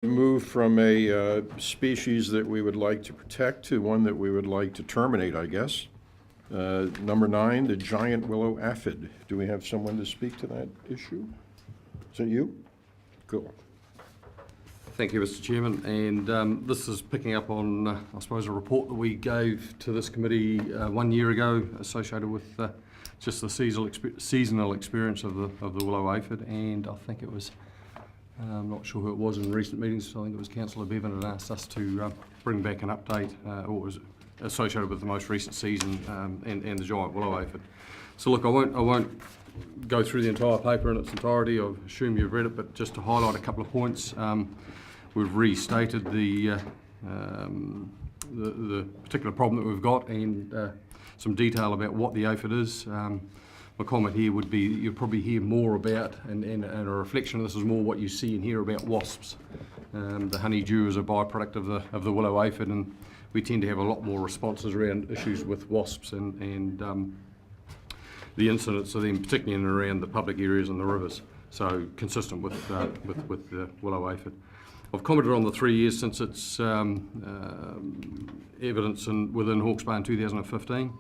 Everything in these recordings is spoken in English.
Move from a species that we would like to protect to one that we would like to terminate, I guess. Number 9, the giant willow aphid. Do we have someone to speak to that issue? Is that you? Cool. Thank you, Mr. Chairman. And this is picking up on, I suppose, a report that we gave to this committee 1 year ago associated with just the seasonal experience of the willow aphid. And I think it was, I'm not sure who it was in recent meetings, so I think it was Councillor Bevan had asked us to bring back an update, or was associated with the most recent season and the giant willow aphid. So look, I won't go through the entire paper in its entirety. I assume you've read it, but just to highlight a couple of points, we've restated the particular problem that we've got and some detail about what the aphid is. My comment here would be you'll probably hear more about, and a reflection of this is more what you see and hear about wasps. The honeydew is a byproduct of the willow aphid, and we tend to have a lot more responses around issues with wasps and the incidents of them, particularly in and around the public areas and the rivers. So consistent with the willow aphid. I've commented on the 3 years since its evidence within Hawke's Bay in 2015.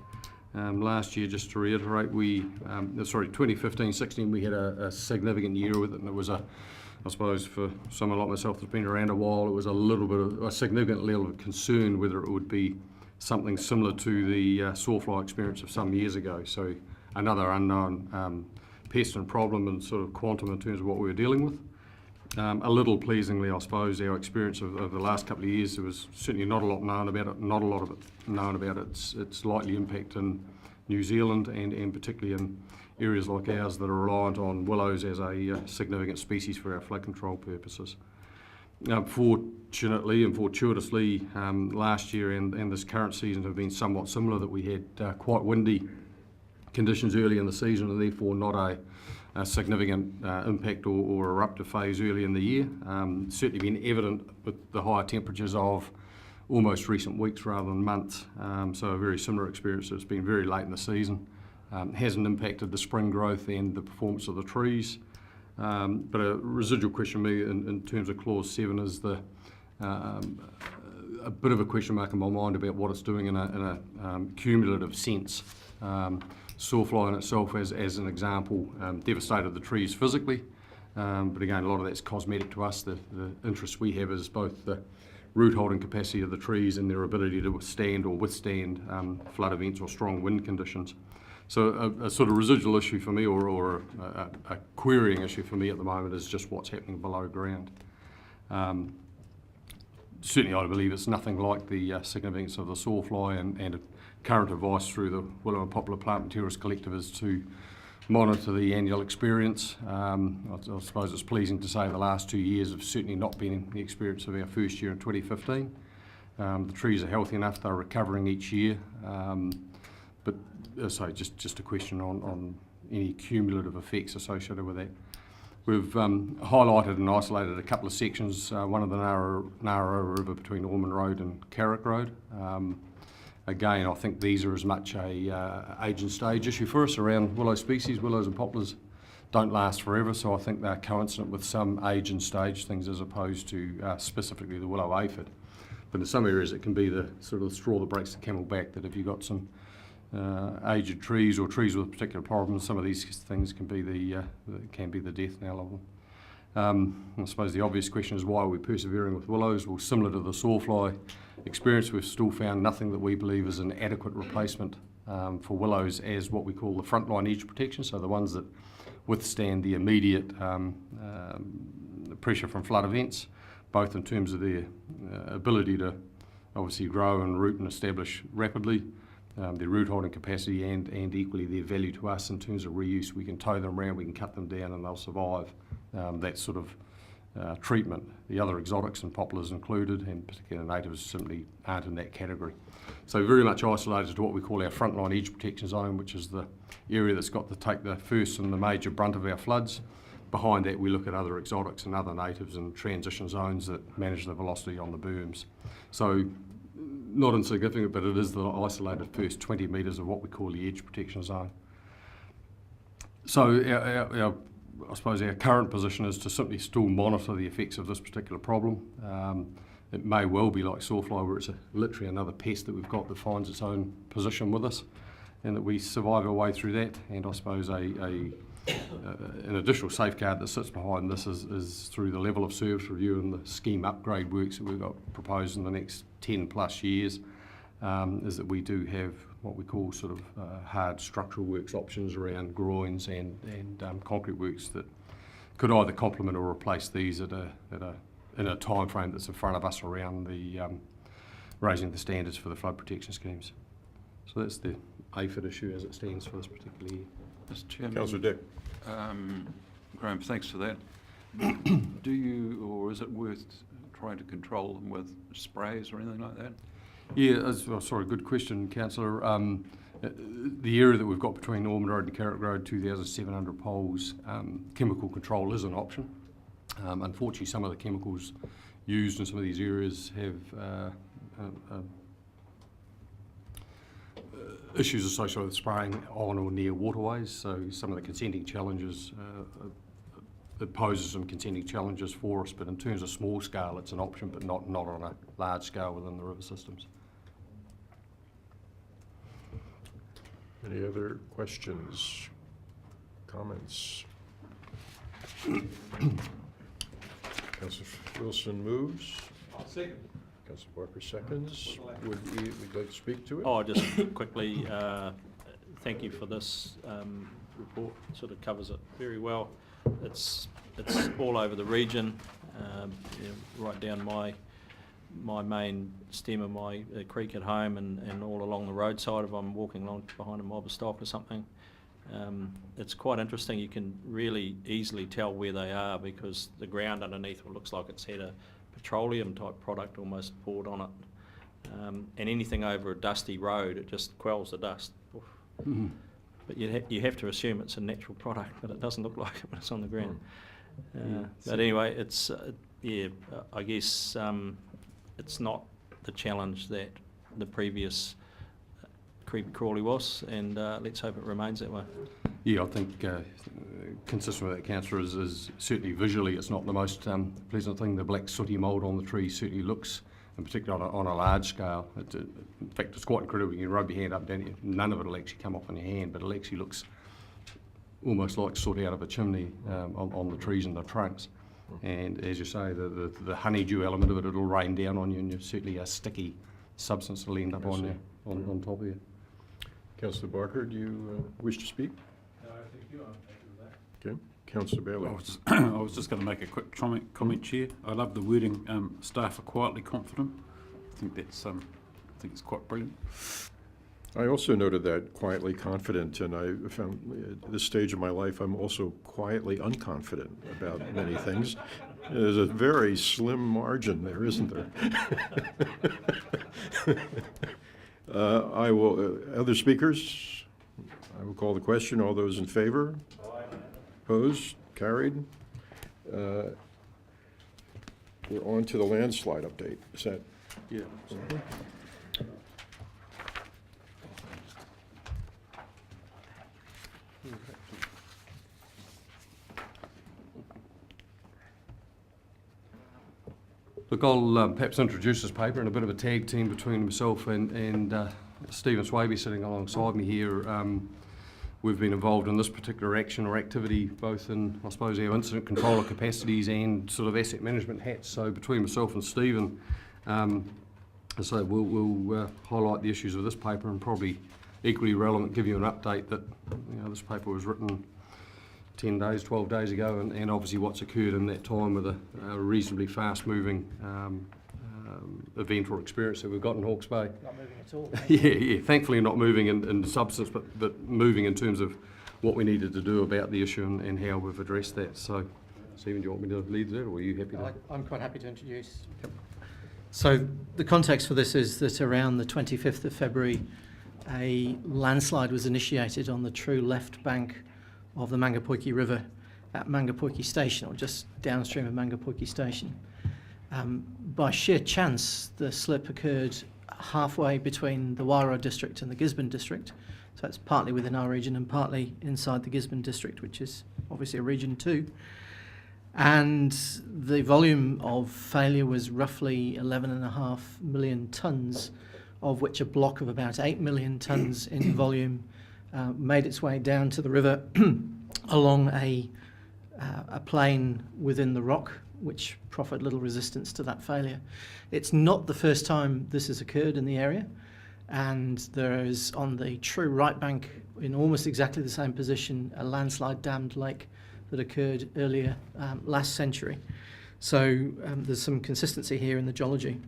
Last year, just to reiterate, 2015-16, we had a significant year with it, and it was I suppose for someone like myself that's been around a while, it was a little bit of a significant level of concern whether it would be something similar to the sawfly experience of some years ago. So another unknown pest and problem and sort of quantum in terms of what we were dealing with. A little pleasingly, I suppose, our experience of the last couple of years, there was certainly not a lot known about it, not a lot of it known about its likely impact in New Zealand and particularly in areas like ours that are reliant on willows as a significant species for our flood control purposes. Fortunately and fortuitously, last year and this current season have been somewhat similar, that we had quite windy conditions early in the season and therefore not a significant impact or eruptive phase early in the year. Certainly been evident with the higher temperatures of almost recent weeks rather than months. So a very similar experience. It's been very late in the season. Hasn't impacted the spring growth and the performance of the trees. But a residual question for me in terms of clause 7 is a bit of a question mark in my mind about what it's doing in a cumulative sense. Sawfly in itself, as an example, devastated the trees physically, but again, a lot of that's cosmetic to us. The interest we have is both the root holding capacity of the trees and their ability to withstand flood events or strong wind conditions. So a sort of residual issue for me, or a querying issue for me at the moment, is just what's happening below ground. Certainly I believe it's nothing like the significance of the sawfly, and current advice through the Willow and Popular Plant Materials Collective is to monitor the annual experience. I suppose it's pleasing to say the last 2 years have certainly not been the experience of our first year in 2015. The trees are healthy enough, they're recovering each year, but so just a question on any cumulative effects associated with that. We've highlighted and isolated a couple of sections, one of the Narrow River between Ormond Road and Carrick Road. Again, I think these are as much a age and stage issue for us around willow species. Willows and poplars don't last forever, so I think they're coincident with some age and stage things as opposed to specifically the willow aphid. But in some areas it can be the sort of straw that breaks the camel back, that if you've got some aged trees or trees with particular problems, some of these things can be the death knell of them. I suppose the obvious question is, why are we persevering with willows? Well, similar to the sawfly experience, we've still found nothing that we believe is an adequate replacement for willows as what we call the frontline edge protection, so the ones that withstand the immediate pressure from flood events, both in terms of their ability to obviously grow and root and establish rapidly, their root holding capacity, and equally their value to us in terms of reuse. We can tow them around, we can cut them down, and they'll survive that sort of treatment. The other exotics and poplars included, and particularly natives, simply aren't in that category. So very much isolated to what we call our frontline edge protection zone, which is the area that's got to take the first and the major brunt of our floods. Behind that, we look at other exotics and other natives and transition zones that manage the velocity on the berms. So not insignificant, but it is the isolated first 20 metres of what we call the edge protection zone. So our I suppose our current position is to simply still monitor the effects of this particular problem. It may well be like sawfly, where it's literally another pest that we've got that finds its own position with us, and that we survive our way through that. And I suppose an additional safeguard that sits behind this is through the level of service review and the scheme upgrade works that we've got proposed in the next 10 plus years, is that we do have what we call sort of hard structural works options around groins and concrete works that could either complement or replace these in a time frame that's in front of us around the raising the standards for the flood protection schemes. So that's the Aphid issue as it stands for this particular year. Mr. Chairman. Councillor Dick. Graham, thanks for that. Do you, or is it worth trying to control them with sprays or anything like that? Yeah, sorry, good question, Councillor. The area that we've got between Ormond Road and Carrick Road, 2,700 poles, chemical control is an option. Unfortunately, some of the chemicals used in some of these areas have issues associated with spraying on or near waterways, so some of the consenting challenges, it poses some consenting challenges for us, but in terms of small scale it's an option, but not on a large scale within the river systems. Any other questions, comments? Councillor Wilson moves. I'll second. Councillor Barker seconds. We'd like to speak to it? Oh, just quickly, thank you for this report. It sort of covers it very well. It's all over the region, right down my main stem of my creek at home and all along the roadside if I'm walking along behind a mob of stock or something. It's quite interesting. You can really easily tell where they are because the ground underneath looks like it's had a petroleum type product almost poured on it. And anything over a dusty road, it just quells the dust. Mm-hmm. But you have to assume it's a natural product, but it doesn't look like it when it's on the ground. But anyway, it's I guess it's not the challenge that the previous creepy crawly was, and let's hope it remains that way. Yeah, I think consistent with that, Councillor, is certainly visually it's not the most pleasant thing. The black sooty mould on the tree certainly looks, in particular on a large scale. In fact, it's quite incredible. You can rub your hand up and down, none of it will actually come off on your hand, but it actually looks almost like soot out of a chimney on the trees and the trunks. And as you say, the honeydew element of it, it'll rain down on you, and you're certainly a sticky substance will end up on you, on top of you. Councillor Barker, do you wish to speak? No, I think you are happy with that. Okay. Councillor Bailey. I was just going to make a quick comment, Chair. I love the wording. Staff are quietly confident. I think that's. I think it's quite brilliant. I also noted that quietly confident, and I found at this stage of my life I'm also quietly unconfident about many things. There's a very slim margin there, isn't there? I will. Other speakers? I will call the question. All those in favour? Aye. Opposed? Carried. We're on to the landslide update. Is that? Yeah. Look, I'll perhaps introduce this paper in a bit of a tag team between myself and Stephen Swaby sitting alongside me here. We've been involved in this particular action or activity both in, I suppose, our incident controller capacities and sort of asset management hats. So between myself and Stephen, so we'll highlight the issues of this paper and probably equally relevant give you an update that this paper was written 10 days, 12 days ago, and obviously what's occurred in that time with a reasonably fast-moving event or experience that we've got in Hawke's Bay. Not moving at all. Yeah, thankfully not moving in substance, but moving in terms of what we needed to do about the issue and how we've addressed that. So, Stephen, do you want me to lead that, or are you happy to? I'm quite happy to introduce. Yep. So the context for this is that around the 25th of February, a landslide was initiated on the true left bank of the Mangapoike River at Mangapoike Station, or just downstream of Mangapoike Station. By sheer chance, the slip occurred halfway between the Wairau district and the Gisborne district. So it's partly within our region and partly inside the Gisborne district, which is obviously a Region 2. And the volume of failure was roughly 11.5 million tonnes, of which a block of about 8 million tonnes in volume made its way down to the river along a plane within the rock, which proffered little resistance to that failure. It's not the first time this has occurred in the area, and there is on the true right bank, in almost exactly the same position, a landslide dammed lake that occurred earlier last century. So there's some consistency here in the geology.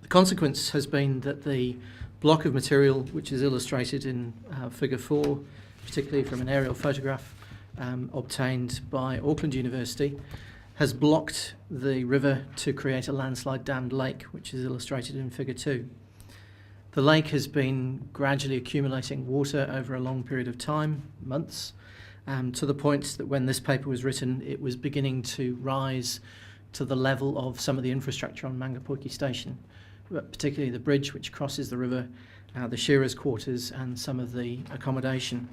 The consequence has been that the block of material, which is illustrated in figure 4, particularly from an aerial photograph obtained by Auckland University, has blocked the river to create a landslide dammed lake, which is illustrated in figure 2. The lake has been gradually accumulating water over a long period of time, months, to the point that when this paper was written, it was beginning to rise to the level of some of the infrastructure on Mangapoike Station, particularly the bridge which crosses the river, the shearers' quarters, and some of the accommodation.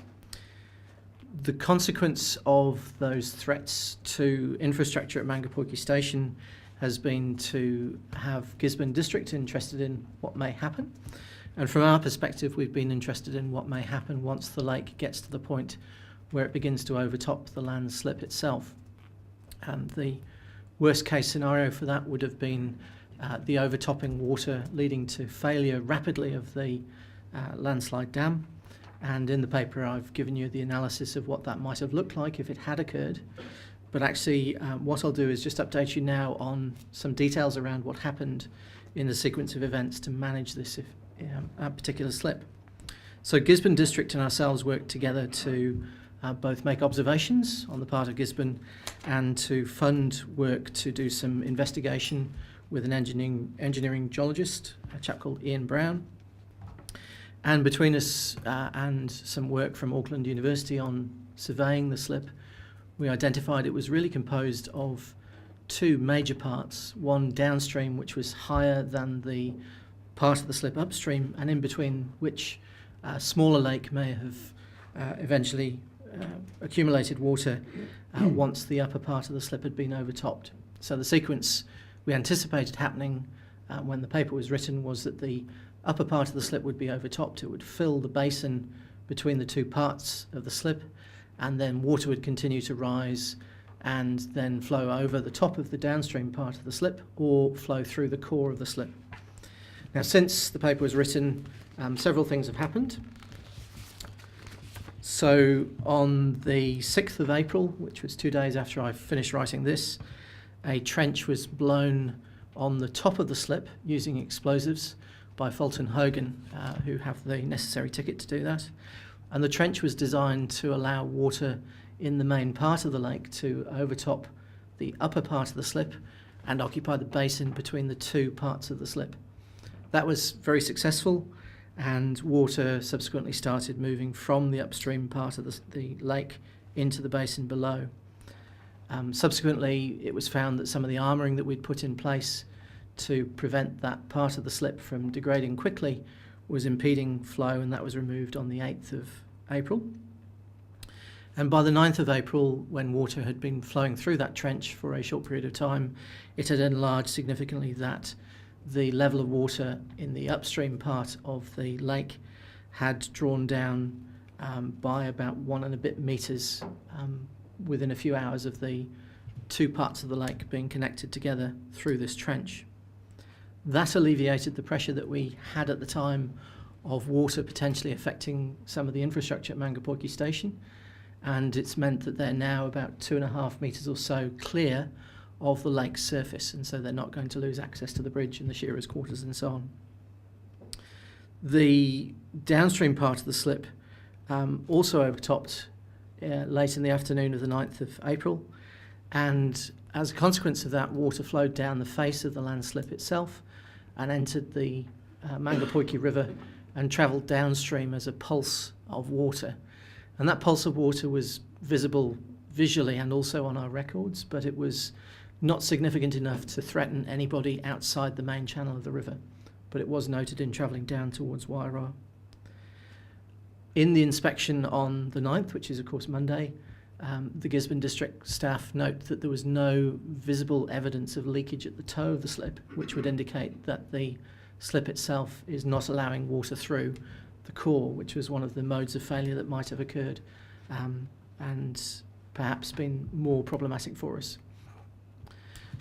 The consequence of those threats to infrastructure at Mangapoike Station has been to have Gisborne District interested in what may happen. And from our perspective, we've been interested in what may happen once the lake gets to the point where it begins to overtop the landslip itself. And the worst case scenario for that would have been the overtopping water leading to failure rapidly of the landslide dam. And in the paper I've given you the analysis of what that might have looked like if it had occurred. But actually what I'll do is just update you now on some details around what happened in the sequence of events to manage this particular slip. So Gisborne District and ourselves worked together to both make observations on the part of Gisborne and to fund work to do some investigation with an engineering geologist, a chap called Ian Brown. And between us and some work from Auckland University on surveying the slip, we identified it was really composed of two major parts, one downstream which was higher than the part of the slip upstream, and in between which a smaller lake may have eventually accumulated water once the upper part of the slip had been overtopped. So the sequence we anticipated happening when the paper was written was that the upper part of the slip would be overtopped. It would fill the basin between the two parts of the slip, and then water would continue to rise and then flow over the top of the downstream part of the slip or flow through the core of the slip. Now, since the paper was written, several things have happened. So on the 6th of April, which was 2 days after I finished writing this, a trench was blown on the top of the slip using explosives by Fulton Hogan, who have the necessary ticket to do that. And the trench was designed to allow water in the main part of the lake to overtop the upper part of the slip and occupy the basin between the two parts of the slip. That was very successful, and water subsequently started moving from the upstream part of the lake into the basin below. Subsequently, it was found that some of the armouring that we'd put in place to prevent that part of the slip from degrading quickly was impeding flow, and that was removed on the 8th of April. And by the 9th of April, when water had been flowing through that trench for a short period of time, it had enlarged significantly that the level of water in the upstream part of the lake had drawn down by about 1 and a bit metres within a few hours of the two parts of the lake being connected together through this trench. That alleviated the pressure that we had at the time of water potentially affecting some of the infrastructure at Mangapoike Station, and it's meant that they're now about 2.5 metres or so clear of the lake's surface, and so they're not going to lose access to the bridge and the shearers' quarters and so on. The downstream part of the slip also overtopped late in the afternoon of the 9th of April, and as a consequence of that, water flowed down the face of the landslip itself and entered the Mangapoike River and travelled downstream as a pulse of water. And that pulse of water was visible visually and also on our records, but it was not significant enough to threaten anybody outside the main channel of the river, but it was noted in travelling down towards Wairau. In the inspection on the 9th, which is of course Monday, The Gisborne District staff note that there was no visible evidence of leakage at the toe of the slip, which would indicate that the slip itself is not allowing water through the core, which was one of the modes of failure that might have occurred and perhaps been more problematic for us.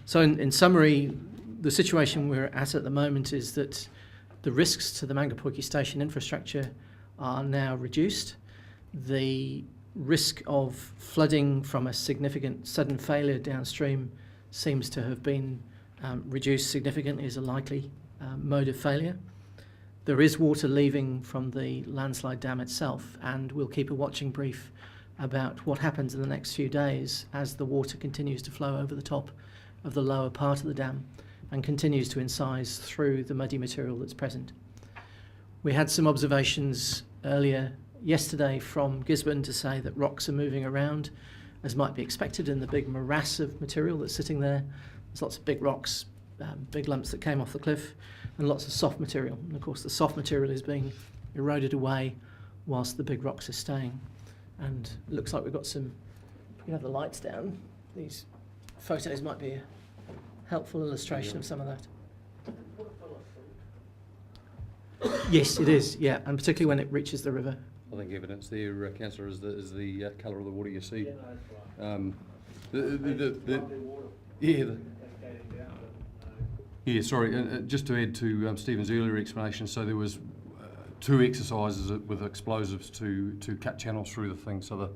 So in summary, the situation we're at the moment is that the risks to the Mangapoike station infrastructure are now reduced. The risk of flooding from a significant sudden failure downstream seems to have been reduced significantly as a likely mode of failure. There is water leaving from the Landslide dam itself, and we'll keep a watching brief about what happens in the next few days as the water continues to flow over the top of the lower part of the dam and continues to incise through the muddy material that's present. We had some observations earlier yesterday from Gisborne to say that rocks are moving around, as might be expected in the big morass of material that's sitting there. There's lots of big rocks, big lumps that came off the cliff, and lots of soft material. And of course the soft material is being eroded away whilst the big rocks are staying. And it looks like we've got some, we can have the lights down. These photos might be a helpful illustration of some of that. Yes, it is, yeah, and particularly when it reaches the river. I think evidence there, Councillor, is the colour of the water you see. Sorry, just to add to Stephen's earlier explanation, so there was 2 exercises with explosives to cut channels through the thing. So the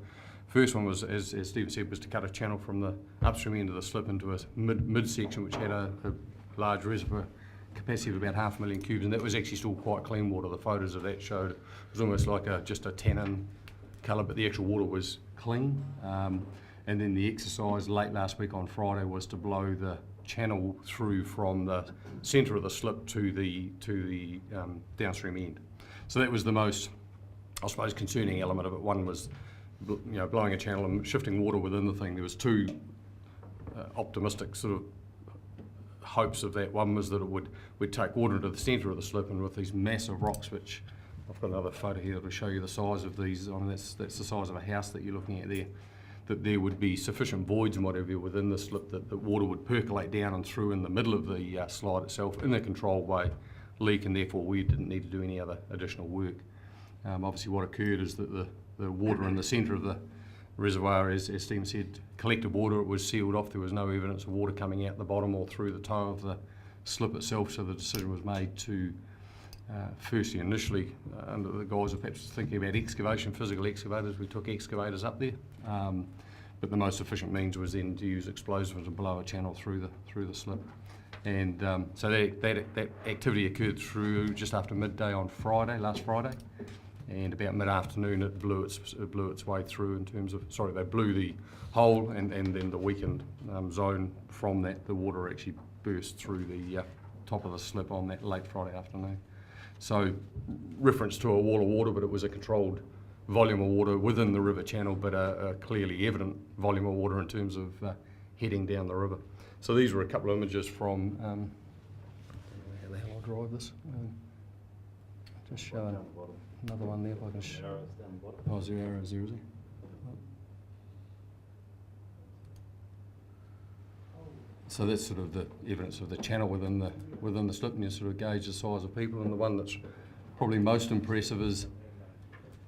first one was, as Stephen said, was to cut a channel from the upstream end of the slip into a mid-section which had a large reservoir capacity of about 500,000 cubes, and that was actually still quite clean water. The photos of that showed it was almost like just a tannin colour, but the actual water was clean. And then the exercise late last week on Friday was to blow the channel through from the centre of the slip to the downstream end. So that was the most, I suppose, concerning element of it. One was, blowing a channel and shifting water within the thing. There was 2 optimistic sort of hopes of that. One was that it would take water into the centre of the slip, and with these massive rocks, which I've got another photo here to show you the size of these. I mean, that's the size of a house that you're looking at there. That there would be sufficient voids and whatever within the slip that the water would percolate down and through in the middle of the slide itself in a controlled way, leak, and therefore we didn't need to do any other additional work. Obviously what occurred is that the water in the centre of the reservoir, as Stephen said, collected water, it was sealed off. There was no evidence of water coming out the bottom or through the toe of the slip itself, so the decision was made to firstly, initially, under the guise of perhaps thinking about excavation, physical excavators, we took excavators up there, but the most efficient means was then to use explosives to blow a channel through the slip. And so that activity occurred through just after midday on Friday, last Friday, and about mid-afternoon it blew its way through in terms of, they blew the hole, and then the weakened zone from that, the water actually burst through the top of the slip on that late Friday afternoon. So reference to a wall of water, but it was a controlled volume of water within the river channel, but a clearly evident volume of water in terms of heading down the river. So these were a couple of images from, how the hell I drive this? Just showing another one there if I can show. Oh, is there arrows there, is there? So that's sort of the evidence of the channel within the slip, and you sort of gauge the size of people. And the one that's probably most impressive is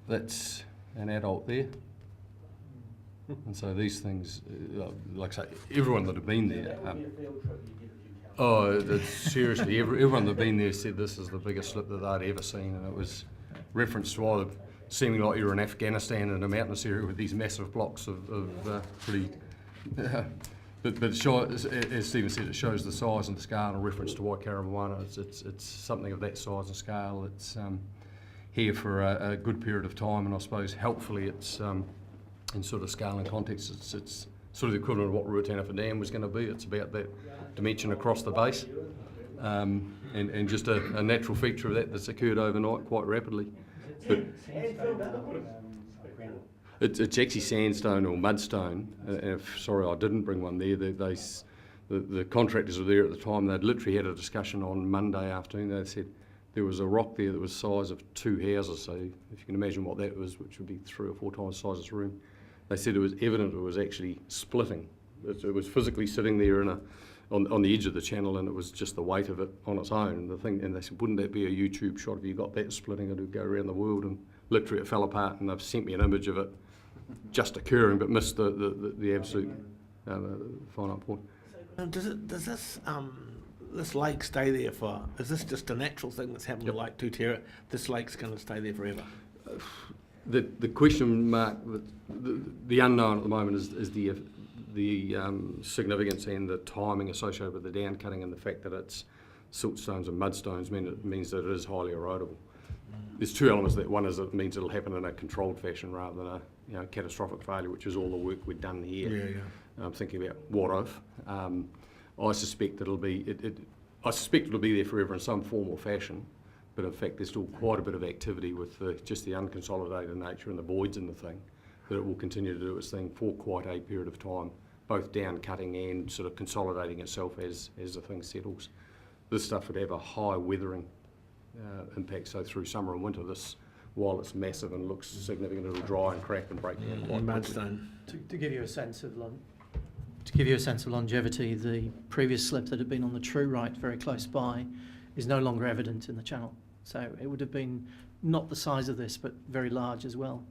that's an adult there. And so these things, like I say, everyone that had been there. Seriously, everyone that had been there said this is the biggest slip that they'd ever seen, and it was reference to either seeming like you're in Afghanistan in a mountainous area with these massive blocks of pretty. But as Stephen said, it shows the size and the scale, and a reference to Waikaremoana. It's something of that size and scale. It's here for a good period of time, and I suppose helpfully it's in sort of scale and context. It's sort of the equivalent of what Ruataniwha Dam was going to be. It's about that dimension across the base, and just a natural feature of that that's occurred overnight quite rapidly. But it's actually sandstone or mudstone. Sorry, I didn't bring one there. The contractors were there at the time. They'd literally had a discussion on Monday afternoon. They said there was a rock there that was the size of 2 houses. So if you can imagine what that was, which would be 3 or 4 times the size of this room, they said it was evident it was actually splitting. It was physically sitting there on the edge of the channel, and it was just the weight of it on its own. And they said, wouldn't that be a YouTube shot if you got that splitting? It would go around the world, and literally it fell apart. And they've sent me an image of it just occurring, but missed the absolute final point. Does this lake stay there for? Is this just a natural thing that's happened to Lake Territorial? This lake's going to stay there forever. The question mark, the unknown at the moment is the significance and the timing associated with the down cutting, and the fact that it's siltstones and mudstones means that it is highly erodible. There's two elements to that. One is it means it'll happen in a controlled fashion rather than a catastrophic failure, which is all the work we've done here. I'm thinking about what if. I suspect it'll be there forever in some form or fashion. But in fact, there's still quite a bit of activity with just the unconsolidated nature and the voids in the thing, that it will continue to do its thing for quite a period of time, both down cutting and sort of consolidating itself as the thing settles. This stuff would have a high weathering impact, so through summer and winter, this, while it's massive and looks significant, it'll dry and crack and break down quite quickly. Mudstone. To give you a sense of longevity, the previous slip that had been on the true right, very close by, is no longer evident in the channel. So it would have been not the size of this, but very large as well.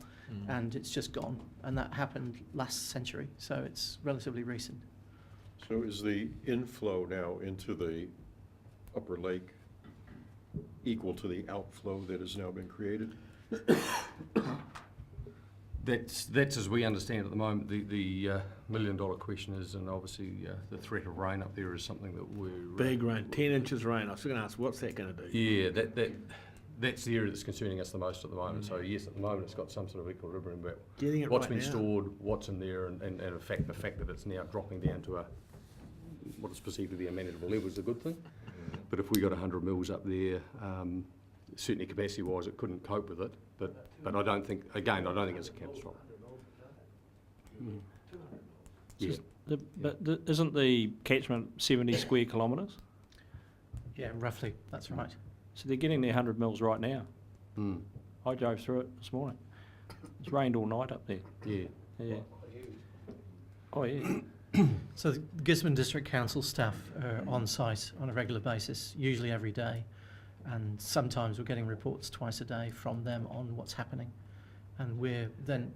And it's just gone. And that happened last century, so it's relatively recent. So is the inflow now into the upper lake equal to the outflow that has now been created? That's as we understand at the moment. The $1 million question is, and obviously the threat of rain up there is something that we're... Big rain, 10 inches of rain. I was going to ask, what's that going to do? Yeah, that's the area that's concerning us the most at the moment. So yes, at the moment it's got some sort of equilibrium about Getting it what's right been now. stored, what's in there, and in fact the fact that it's now dropping down to what is perceived to be a manageable level is a good thing. But if we got 100 mils up there, certainly capacity-wise it couldn't cope with it. But I don't think it's a catastrophe. Yes. But isn't the catchment 70 square kilometres? Yeah, roughly, that's right. So they're getting their 100 mils right now. Mm. I drove through it this morning. It's rained all night up there. Yeah. Yeah. Oh yeah. So the Gisborne District Council staff are on site on a regular basis, usually every day, and sometimes we're getting reports twice a day from them on what's happening, and we're then...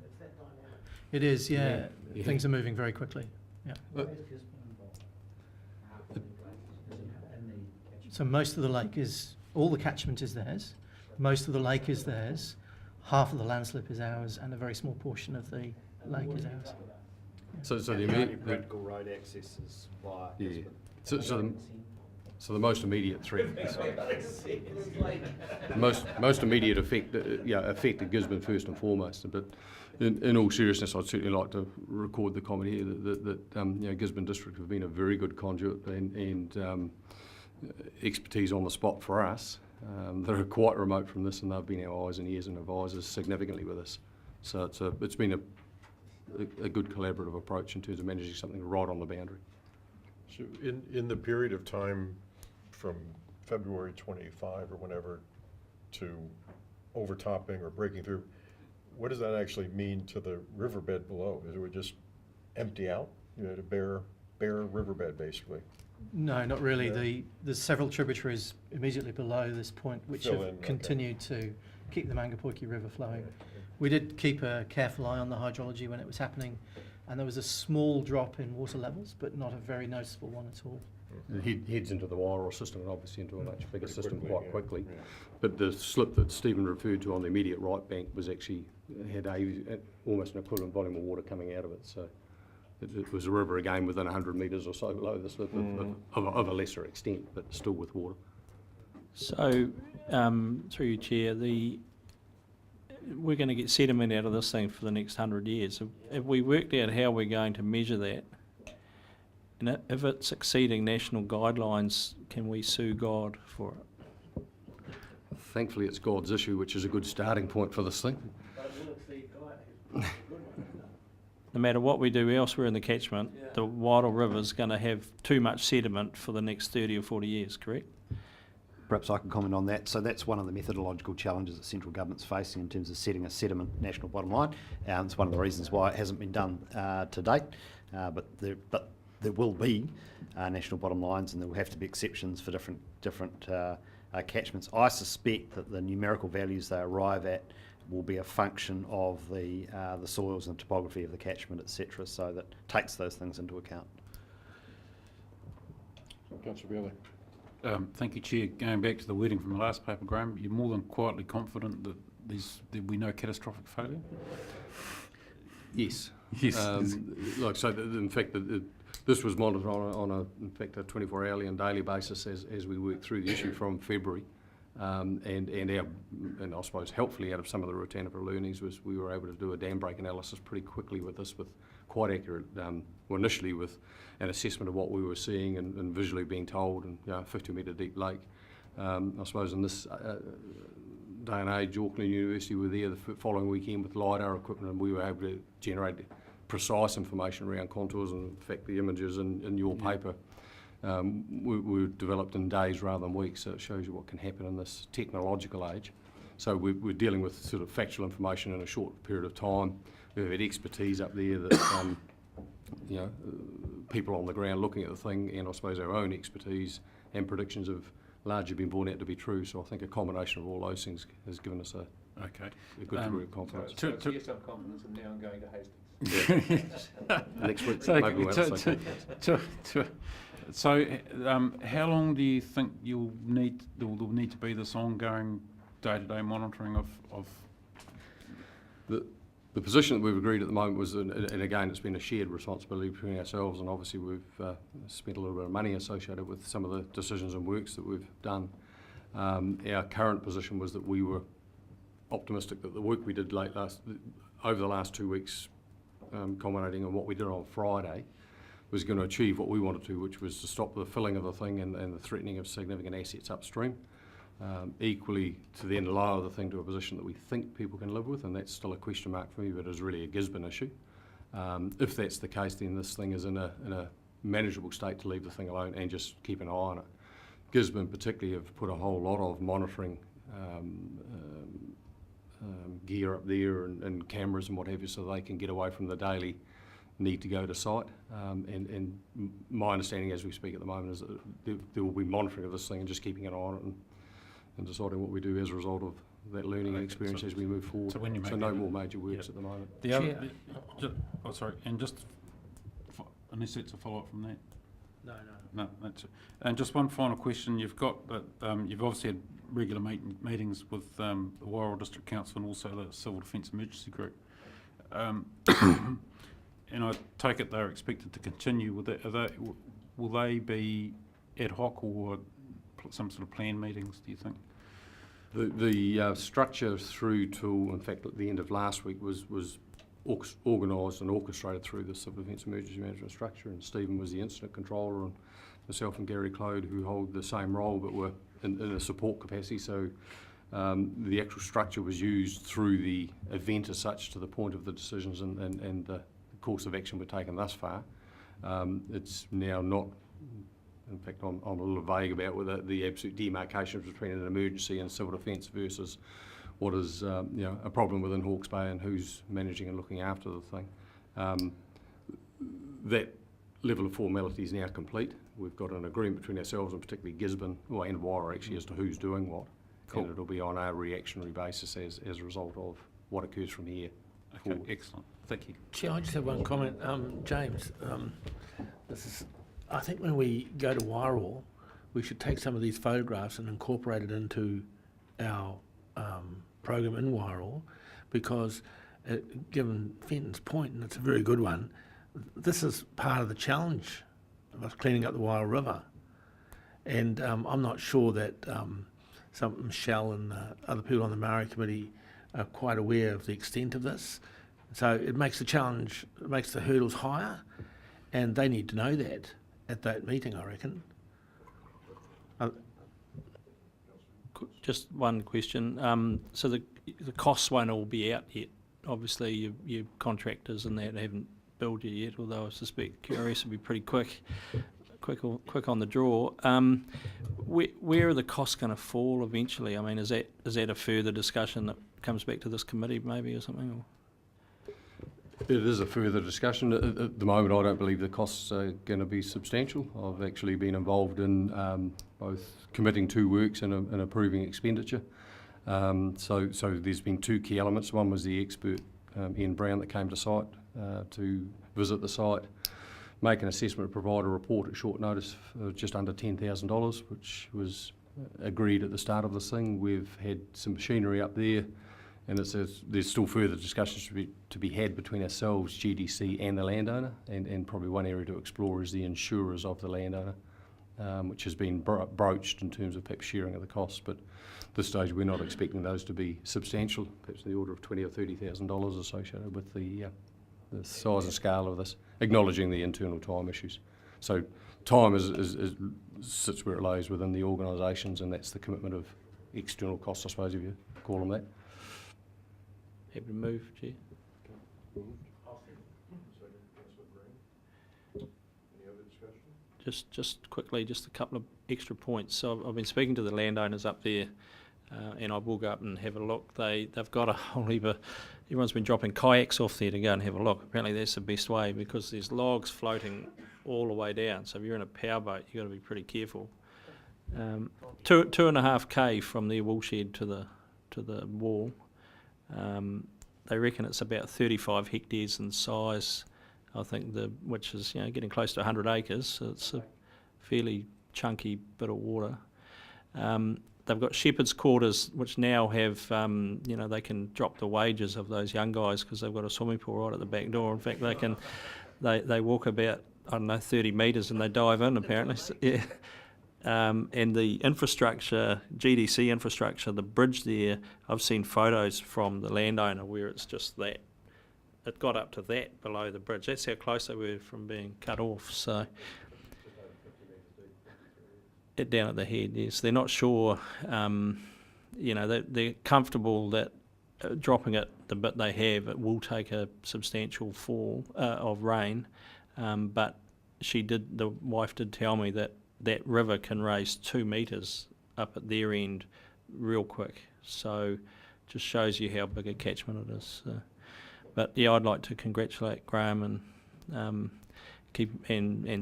It is, yeah. Yeah. Things are moving very quickly. Yeah. So most of the lake is, all the catchment is theirs, most of the lake is theirs, half of the landslip is ours, and a very small portion of the lake is ours. So the only immediate... practical road access is via Yeah. Gisborne. So the most immediate threat, most immediate effect affected Gisborne first and foremost. But in all seriousness, I'd certainly like to record the comment here that Gisborne District have been a very good conduit and expertise on the spot for us. They're quite remote from this, and they've been our eyes and ears and advisors significantly with us. So it's been a good collaborative approach in terms of managing something right on the boundary. So in the period of time from February 25 or whenever to overtopping or breaking through, what does that actually mean to the riverbed below? Is it would just empty out, to bare riverbed basically? No, not really. Yeah. There's several tributaries immediately below this point which Fill have in, okay. continued to keep the Mangapoike River flowing. We did keep a careful eye on the hydrology when it was happening, and there was a small drop in water levels, but not a very noticeable one at all. It heads into the Wairoa system and obviously into a much bigger system quickly, quite yeah. quickly. Yeah. But the slip that Stephen referred to on the immediate right bank was actually had almost an equivalent volume of water coming out of it. So it was a river again within 100 metres or so below the slip of a lesser extent, but still with water. So, through you, Chair, we're going to get sediment out of this thing for the next 100 years. Have we worked out how we're going to measure that? And if it's exceeding national guidelines, can we sue God for it? Thankfully, it's God's issue, which is a good starting point for this thing. No matter what we do elsewhere in the catchment, the Wairoa River's going to have too much sediment for the next 30 or 40 years, correct? perhaps I can comment on that. So that's one of the methodological challenges that central government's facing in terms of setting a sediment national bottom line. It's one of the reasons why it hasn't been done to date, but there will be national bottom lines, and there will have to be exceptions for different catchments. I suspect that the numerical values they arrive at will be a function of the soils and topography of the catchment, etc., so that takes those things into account. Councillor Bailey. Thank you, Chair. Going back to the wording from the last paper, Graham, you're more than quietly confident that there'll be no catastrophic failure? Yes. Yes. In fact, this was monitored on a 24-hourly and daily basis as we worked through the issue from February. And I suppose helpfully out of some of the Rotanipara learnings was we were able to do a dam break analysis pretty quickly with this, with quite accurate, initially with an assessment of what we were seeing and visually being told, and 50 metre deep lake. I suppose in this day and age, Auckland University were there the following weekend with LiDAR equipment, and we were able to generate precise information around contours, and in fact the images in your paper were developed in days rather than weeks, so it shows you what can happen in this technological age. So we're dealing with sort of factual information in a short period of time. We've had expertise up there that, people on the ground looking at the thing, and I suppose our own expertise and predictions have largely been borne out to be true. So I think a combination of all those things has given us a good degree of confidence. So yes, I'm confident, and now I'm going to Hastings. Next week, So, maybe we'll have to say so how long do you think there will need to be this ongoing day-to-day monitoring of the position that we've agreed at the moment was, and again, it's been a shared responsibility between ourselves, and obviously we've spent a little bit of money associated with some of the decisions and works that we've done. Our current position was that we were optimistic that the work we did over the last 2 weeks, culminating on what we did on Friday, was going to achieve what we wanted to, which was to stop the filling of the thing and the threatening of significant assets upstream. Equally, to then lower the thing to a position that we think people can live with, and that's still a question mark for me, but is really a Gisborne issue. If that's the case, then this thing is in a manageable state to leave the thing alone and just keep an eye on it. Gisborne particularly have put a whole lot of monitoring gear up there and cameras and what have you, so they can get away from the daily need to go to site. And my understanding as we speak at the moment is that there will be monitoring of this thing and just keeping an eye on it and deciding what we do as a result of that learning and experience as we move forward. So when you make no more major works at the moment. the other? And just unless it's a follow-up from that. No, that's it. And just one final question. You've got you've obviously had regular meetings with the Wairau District Council and also the Civil Defence Emergency Group. And I take it they're expected to continue with that. Will they be ad hoc or some sort of planned meetings, do you think? The structure through to, in fact, at the end of last week was organised and orchestrated through the Civil Defence Emergency Management structure, and Stephen was the incident controller, and myself and Gary Clode, who hold the same role but were in a support capacity. So the actual structure was used through the event as such to the point of the decisions and the course of action we've taken thus far. It's now not, in fact I'm a little vague about whether the absolute demarcations between an emergency and civil defence versus what is a problem within Hawke's Bay and who's managing and looking after the thing. That level of formality is now complete. We've got an agreement between ourselves and particularly Gisborne, and Wairau actually, as to who's doing what. Cool. And it'll be on a reactionary basis as a result of what occurs from here. Okay, forward. Excellent. Thank you. Chair, I just have one comment. James, I think when we go to Wairau, we should take some of these photographs and incorporate it into our program in Wairau, because given Fenton's point, and it's a very good one, this is part of the challenge of us cleaning up the Wairau River. And I'm not sure that Michelle and other people on the Maori Committee are quite aware of the extent of this. So it makes the challenge, it makes the hurdles higher, and they need to know that at that meeting, I reckon. Just one question. So the costs won't all be out yet. Obviously, your contractors and that haven't billed you yet, although I suspect QRS will be pretty quick on the draw. where are the costs going to fall eventually? I mean, is that a further discussion that comes back to this committee maybe or something? Or? It is a further discussion. At the moment, I don't believe the costs are going to be substantial. I've actually been involved in both committing to works and approving expenditure. So there's been two key elements. One was the expert Ian Brown that came to site to visit the site, make an assessment, provide a report at short notice for just under $10,000, which was agreed at the start of this thing. We've had some machinery up there, and there's still further discussions to be had between ourselves, GDC and the landowner, and probably one area to explore is the insurers of the landowner, which has been broached in terms of perhaps sharing of the costs, but at this stage we're not expecting those to be substantial, perhaps in the order of $20,000 or $30,000 associated with the size and scale of this, acknowledging the internal time issues. So time sits where it lays within the organisations, and that's the commitment of external costs, I suppose, if you call them that. Happy to move, Chair. Just quickly, just a couple of extra points. So I've been speaking to the landowners up there, and I will go up and have a look. They've got a whole heap of, everyone's been dropping kayaks off there to go and have a look. Apparently that's the best way because there's logs floating all the way down. So if you're in a powerboat, you've got to be pretty careful. 2.5 K from their woolshed to the wall. They reckon it's about 35 hectares in size. I think which is getting close to 100 acres. So it's a fairly chunky bit of water. They've got shepherd's quarters, which now have they can drop the wages of those young guys because they've got a swimming pool right at the back door. In fact, they walk about 30 metres and they dive in apparently. So, yeah. And the infrastructure, GDC infrastructure, the bridge there, I've seen photos from the landowner where it's just that. It got up to that below the bridge. That's how close they were from being cut off. So, down at the head, yes. They're not sure, they're comfortable that dropping it the bit they have, it will take a substantial fall of rain. But the wife did tell me that river can raise 2 metres up at their end real quick. So just shows you how big a catchment it is. But yeah, I'd like to congratulate Graham and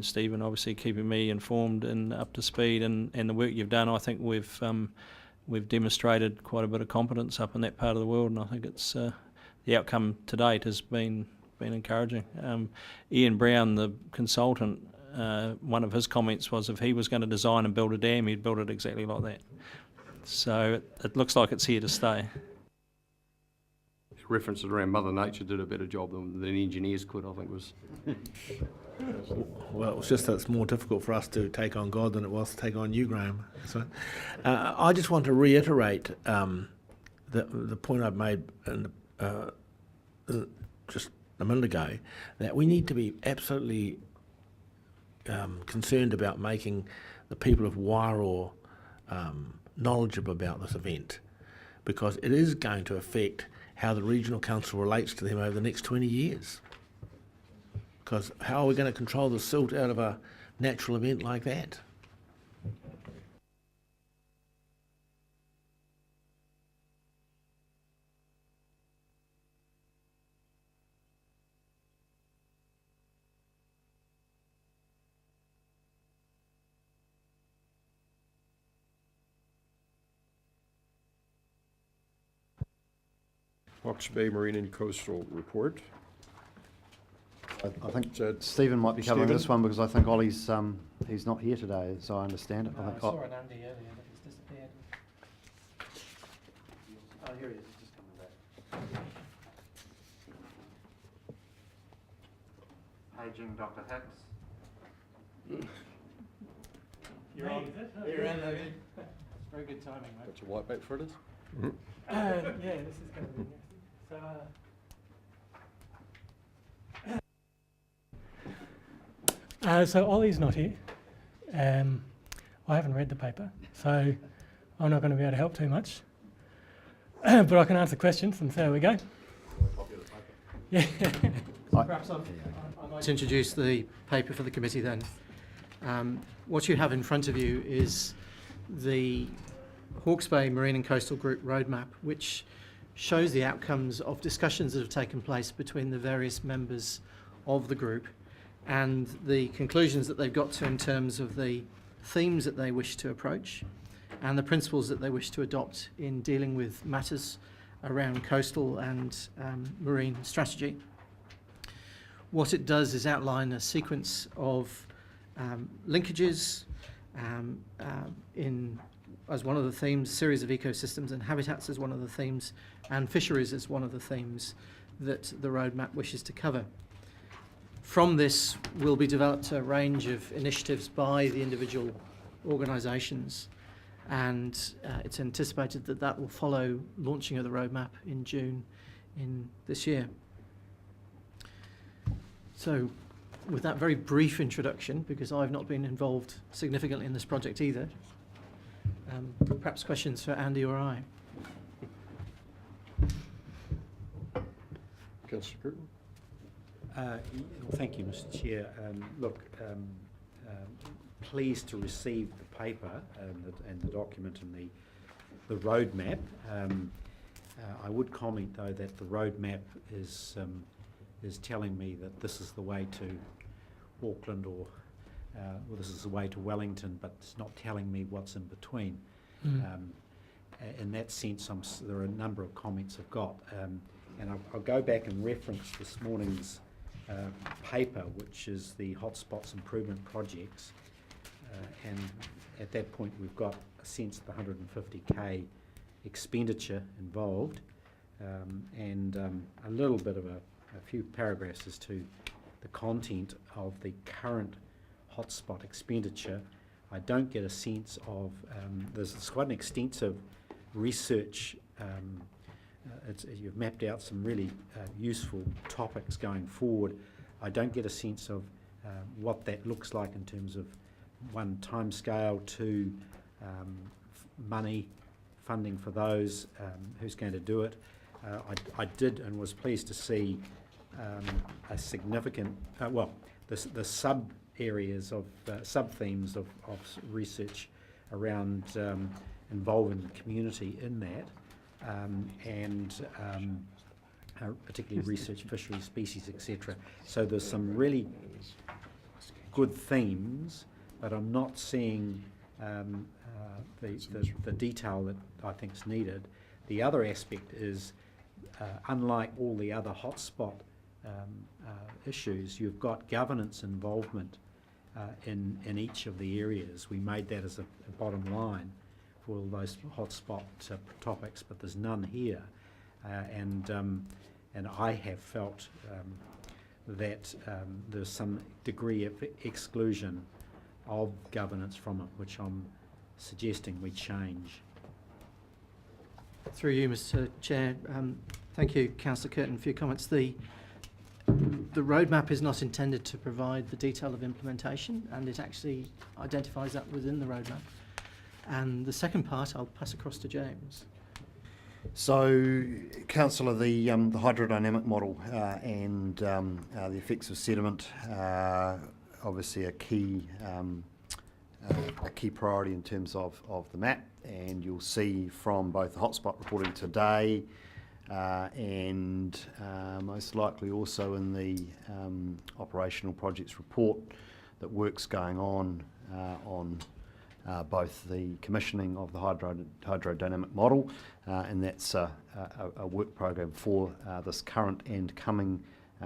Stephen, obviously keeping me informed and up to speed, and the work you've done. I think we've demonstrated quite a bit of competence up in that part of the world, and I think it's the outcome to date has been encouraging. Ian Brown, the consultant, one of his comments was if he was going to design and build a dam, he'd build it exactly like that. So it looks like it's here to stay. References around Mother Nature did a better job than engineers could, I think was. Well, it's just that it's more difficult for us to take on God than it was to take on you, Graham. So, I just want to reiterate the point I've made just a minute ago, that we need to be absolutely concerned about making the people of Wairoa knowledgeable about this event, because it is going to affect how the regional council relates to them over the next 20 years. Because how are we going to control the silt out of a natural event like that? Hawke's Bay Marine and Coastal Report. I think Stephen might be covering this one because I think Ollie's he's not here today, as I understand it. I saw an Andy earlier, but he's disappeared. Oh, here he is. He's just coming back. Paging Dr. Hicks. You're on. You're on, Logan. It's very good timing, mate. What's your white back for it is? Yeah, this is going to be next. So Ollie's not here. I haven't read the paper, so I'm not going to be able to help too much. But I can answer questions, and so there we go. Yeah. Perhaps I might introduce the paper for the committee then. What you have in front of you is the Hawke's Bay Marine and Coastal Group Roadmap, which shows the outcomes of discussions that have taken place between the various members of the group and the conclusions that they've got to in terms of the themes that they wish to approach and the principles that they wish to adopt in dealing with matters around coastal and marine strategy. What it does is outline a sequence of linkages as one of the themes, series of ecosystems and habitats as one of the themes, and fisheries as one of the themes that the roadmap wishes to cover. From this will be developed a range of initiatives by the individual organisations, and it's anticipated that that will follow launching of the roadmap in June in this year. So, with that very brief introduction, because I've not been involved significantly in this project either, perhaps questions for Andy or I. Councillor Curtin? Well, thank you, Mr. Chair. Pleased to receive the paper and the document and the roadmap. I would comment, though, that the roadmap is telling me that this is the way to Auckland or this is the way to Wellington, but it's not telling me what's in between. In that sense, there are a number of comments I've got, and I'll go back and reference this morning's paper, which is the Hotspots Improvement Projects, and at that point we've got a sense of the 150k expenditure involved, and a little bit of a few paragraphs as to the content of the current hotspot expenditure. I don't get a sense of, there's quite an extensive research, you've mapped out some really useful topics going forward. I don't get a sense of what that looks like in terms of one, timescale, two, money, funding for those, who's going to do it. I did and was pleased to see a significant, the sub areas of sub-themes of research around involving the community in that, and particularly research, fisheries, species, etc. So there's some really good themes, but I'm not seeing the detail that I think is needed. The other aspect is, unlike all the other hotspot issues, you've got governance involvement in each of the areas. We made that as a bottom line for all those hotspot topics, but there's none here, and I have felt that there's some degree of exclusion of governance from it, which I'm suggesting we change. Through you, Mr. Chair, thank you, Councillor Curtin, for your comments. The roadmap is not intended to provide the detail of implementation, and it actually identifies that within the roadmap. And the second part, I'll pass across to James. So, Councillor, the hydrodynamic model and the effects of sediment, obviously a key priority in terms of the map, and you'll see from both the hotspot reporting today and most likely also in the operational projects report that work's going on both the commissioning of the hydrodynamic model, and that's a work program for this current and coming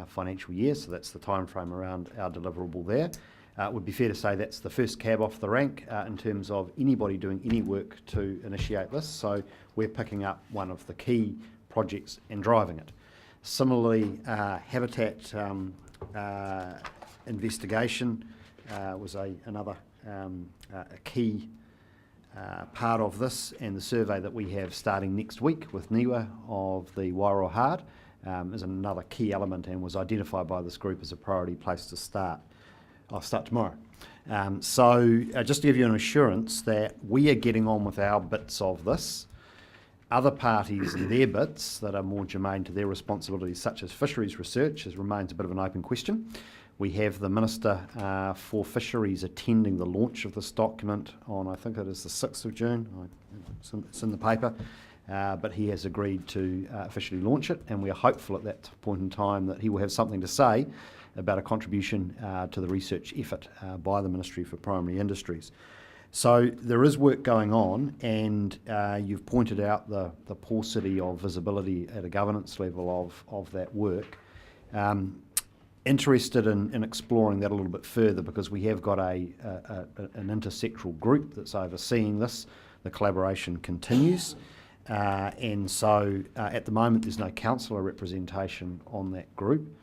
financial year, so that's the time frame around our deliverable there. It would be fair to say that's the first cab off the rank in terms of anybody doing any work to initiate this, so we're picking up one of the key projects and driving it. Similarly, habitat investigation was another a key part of this, and the survey that we have starting next week with NIWA of the Wairoa Hard is another key element and was identified by this group as a priority place to start. I'll start tomorrow. So just to give you an assurance that we are getting on with our bits of this. Other parties and their bits that are more germane to their responsibilities, such as fisheries research, remains a bit of an open question. We have the Minister for Fisheries attending the launch of this document on, I think it is the 6th of June. It's in the paper. But he has agreed to officially launch it, and we are hopeful at that point in time that he will have something to say about a contribution to the research effort by the Ministry for Primary Industries. So there is work going on, and you've pointed out the paucity of visibility at a governance level of that work. Interested in exploring that a little bit further, because we have got an intersectoral group that's overseeing this. The collaboration continues. And so at the moment there's no councillor representation on that group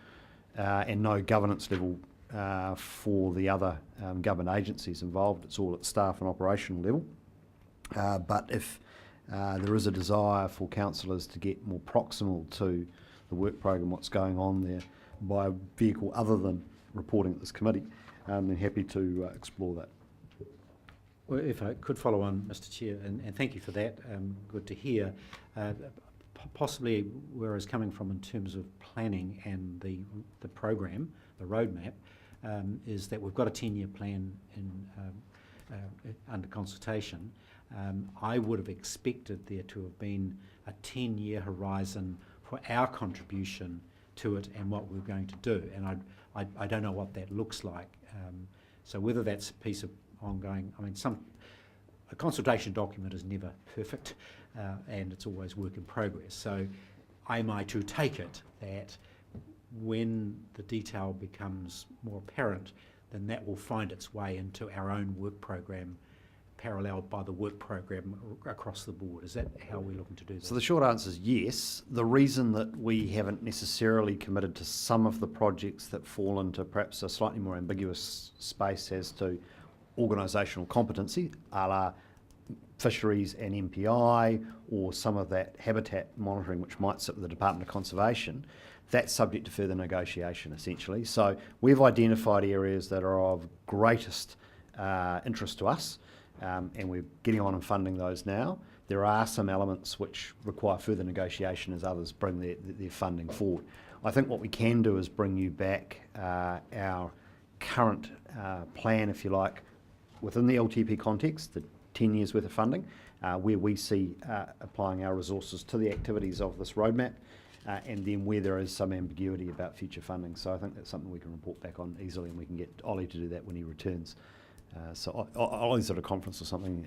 and no governance level for the other government agencies involved. It's all at staff and operational level. But if there is a desire for councillors to get more proximal to the work program, what's going on there by a vehicle other than reporting at this committee, then happy to explore that. Well, if I could follow on, Mr Chair, and thank you for that, good to hear. Possibly where I was coming from in terms of planning and the program, the roadmap, is that we've got a 10-year plan under consultation. I would have expected there to have been a 10-year horizon for our contribution to it and what we're going to do, and I don't know what that looks like. So whether that's a piece of ongoing, I mean, a consultation document is never perfect, and it's always work in progress. So am I to take it that when the detail becomes more apparent, then that will find its way into our own work program, paralleled by the work program across the board? Is that how we're looking to do that? So the short answer is yes. The reason that we haven't necessarily committed to some of the projects that fall into perhaps a slightly more ambiguous space as to organisational competency, a la fisheries and MPI, or some of that habitat monitoring which might sit with the Department of Conservation, that's subject to further negotiation essentially. So we've identified areas that are of greatest interest to us, and we're getting on and funding those now. There are some elements which require further negotiation as others bring their funding forward. I think what we can do is bring you back our current plan, if you like, within the LTP context, the 10 years worth of funding, where we see applying our resources to the activities of this roadmap, and then where there is some ambiguity about future funding. So I think that's something we can report back on easily, and we can get Ollie to do that when he returns. So Ollie's at a conference or something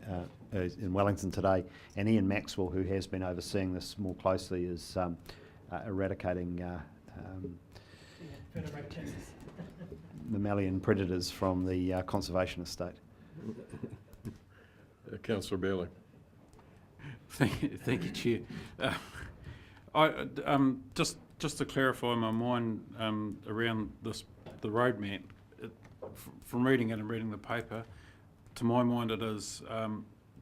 in Wellington today, and Ian Maxwell, who has been overseeing this more closely, is eradicating mammalian predators from the conservation estate. Councillor Bailey. Thank you, Chair. Just to clarify my mind around the roadmap, from reading it and reading the paper, to my mind it is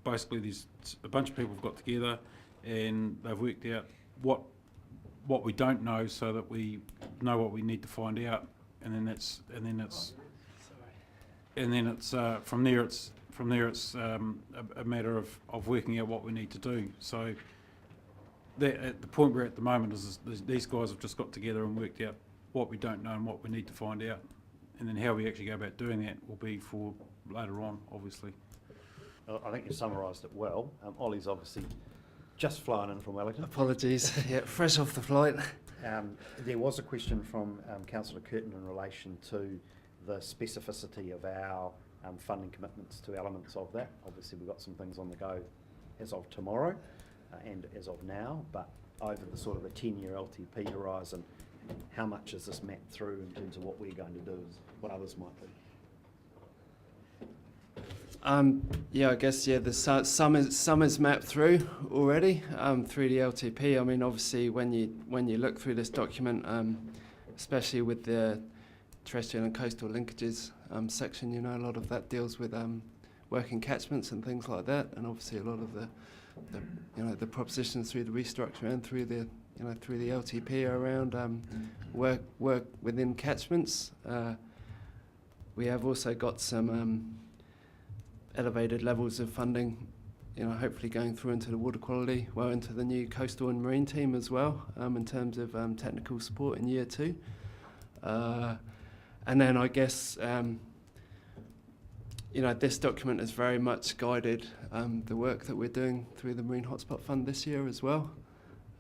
basically there's a bunch of people have got together and they've worked out what we don't know so that we know what we need to find out, and then it's from there it's a matter of working out what we need to do. So that, at the point we're at the moment is these guys have just got together and worked out what we don't know and what we need to find out, and then how we actually go about doing that will be for later on, obviously. I think you summarised it well. Ollie's obviously just flown in from Wellington. Apologies, yeah, fresh off the flight. There was a question from Councillor Curtin in relation to the specificity of our funding commitments to elements of that. Obviously we've got some things on the go as of tomorrow and as of now, but over the sort of a 10-year LTP horizon, how much is this mapped through in terms of what we're going to do, what others might do? Yeah, I guess there's some is mapped through already through the LTP. I mean, obviously, when you look through this document, especially with the terrestrial and coastal linkages section, a lot of that deals with working catchments and things like that, and obviously a lot of the propositions through the restructure and through the through the LTP around work within catchments. We have also got some elevated levels of funding, hopefully going through into the water quality, into the new coastal and marine team as well, in terms of technical support in year 2. And then I guess, this document has very much guided the work that we're doing through the Marine Hotspot Fund this year as well.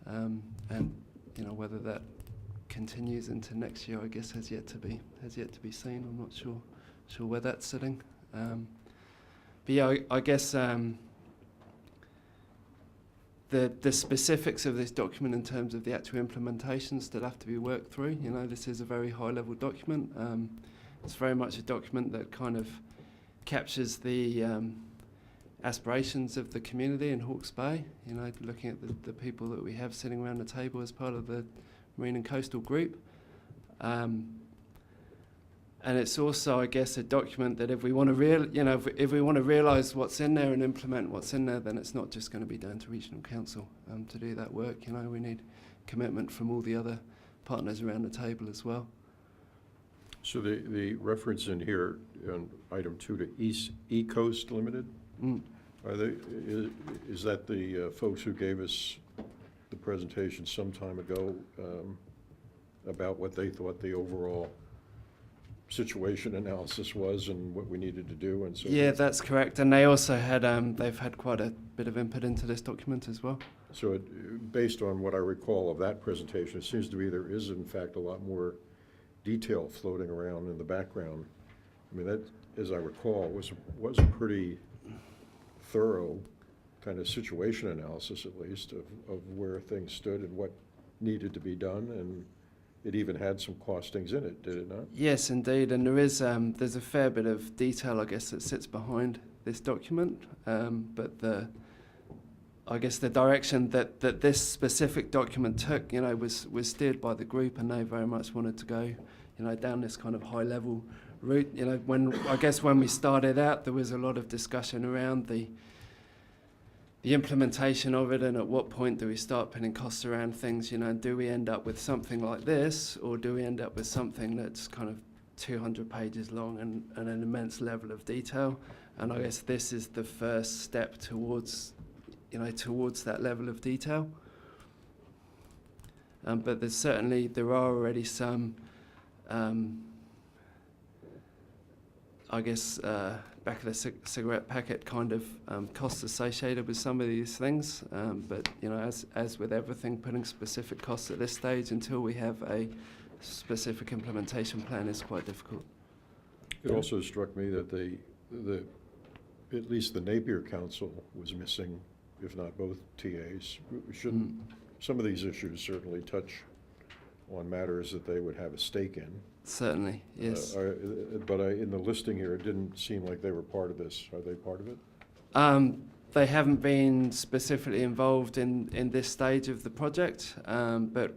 And whether that continues into next year, I guess has yet to be seen. I'm not sure where that's sitting. But yeah, I guess the specifics of this document in terms of the actual implementation still have to be worked through. This is a very high-level document. It's very much a document that kind of captures the aspirations of the community in Hawke's Bay. Looking at the people that we have sitting around the table as part of the Marine and Coastal Group. And it's also, I guess, a document that if we want to if we want to realise what's in there and implement what's in there, then it's not just going to be down to regional council to do that work. We need commitment from all the other partners around the table as well. So the reference in here on item 2 to East Coast Limited, are they? Is that the folks who gave us the presentation some time ago about what they thought the overall situation analysis was and what we needed to do and so Yeah, forth? that's correct. And they also had they've had quite a bit of input into this document as well. So based on what I recall of that presentation, it seems to me there is in fact a lot more detail floating around in the background. I mean, that, as I recall, was a pretty thorough kind of situation analysis, at least, of where things stood and what needed to be done, and it even had some costings in it, did it not? Yes, indeed, and there is there's a fair bit of detail, I guess, that sits behind this document. But I guess the direction that this specific document took, was steered by the group, and they very much wanted to go, down this kind of high-level route. When we started out, there was a lot of discussion around the implementation of it, and at what point do we start putting costs around things, do we end up with something like this, or do we end up with something that's kind of 200 pages long and an immense level of detail? And I guess this is the first step towards that level of detail. But there are already some, back of the cigarette packet kind of costs associated with some of these things. But as with everything, putting specific costs at this stage until we have a specific implementation plan is quite difficult. It also struck me that at least the Napier Council was missing, if not both TAs. Shouldn't some of these issues certainly touch on matters that they would have a stake in? Certainly, yes. But in the listing here, it didn't seem like they were part of this. Are they part of it? They haven't been specifically involved in this stage of the project, but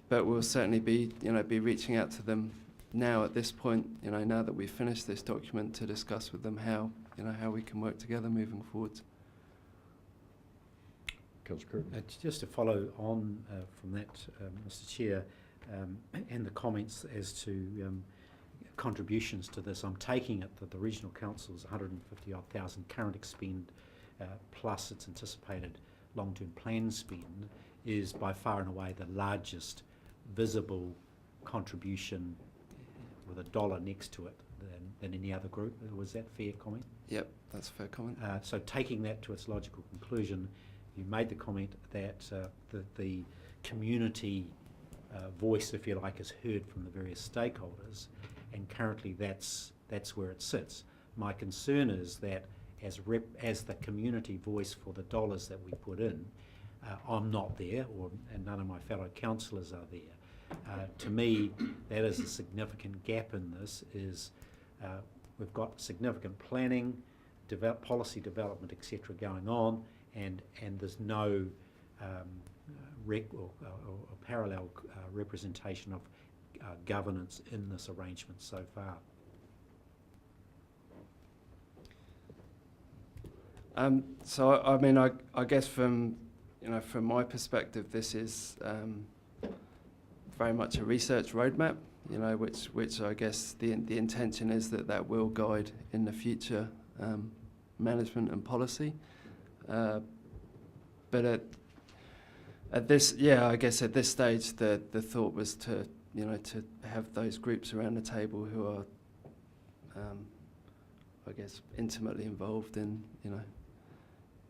we'll certainly be reaching out to them now at this point. Now that we've finished this document, to discuss with them how we can work together moving forward. Councillor Curtin. Just to follow on from that, Mr. Chair, and the comments as to contributions to this, I'm taking it that the Regional Council's 150-odd thousand current expend plus its anticipated long-term plan spend is by far and away the largest visible contribution with a dollar next to it than any other group. Was that fair comment? Yep, that's a fair comment. So taking that to its logical conclusion, you made the comment that the community voice, if you like, is heard from the various stakeholders, and currently that's where it sits. My concern is that as the community voice for the dollars that we put in, I'm not there, and none of my fellow councillors are there. To me, that is a significant gap in this. We've got significant planning, policy development, etc., going on, and there's no parallel representation of governance in this arrangement so far. So I guess from my perspective, this is very much a research roadmap, which I guess the intention is that will guide in the future management and policy. But at this stage, the thought was to you know, to have those groups around the table who are, I guess, intimately involved in, you know.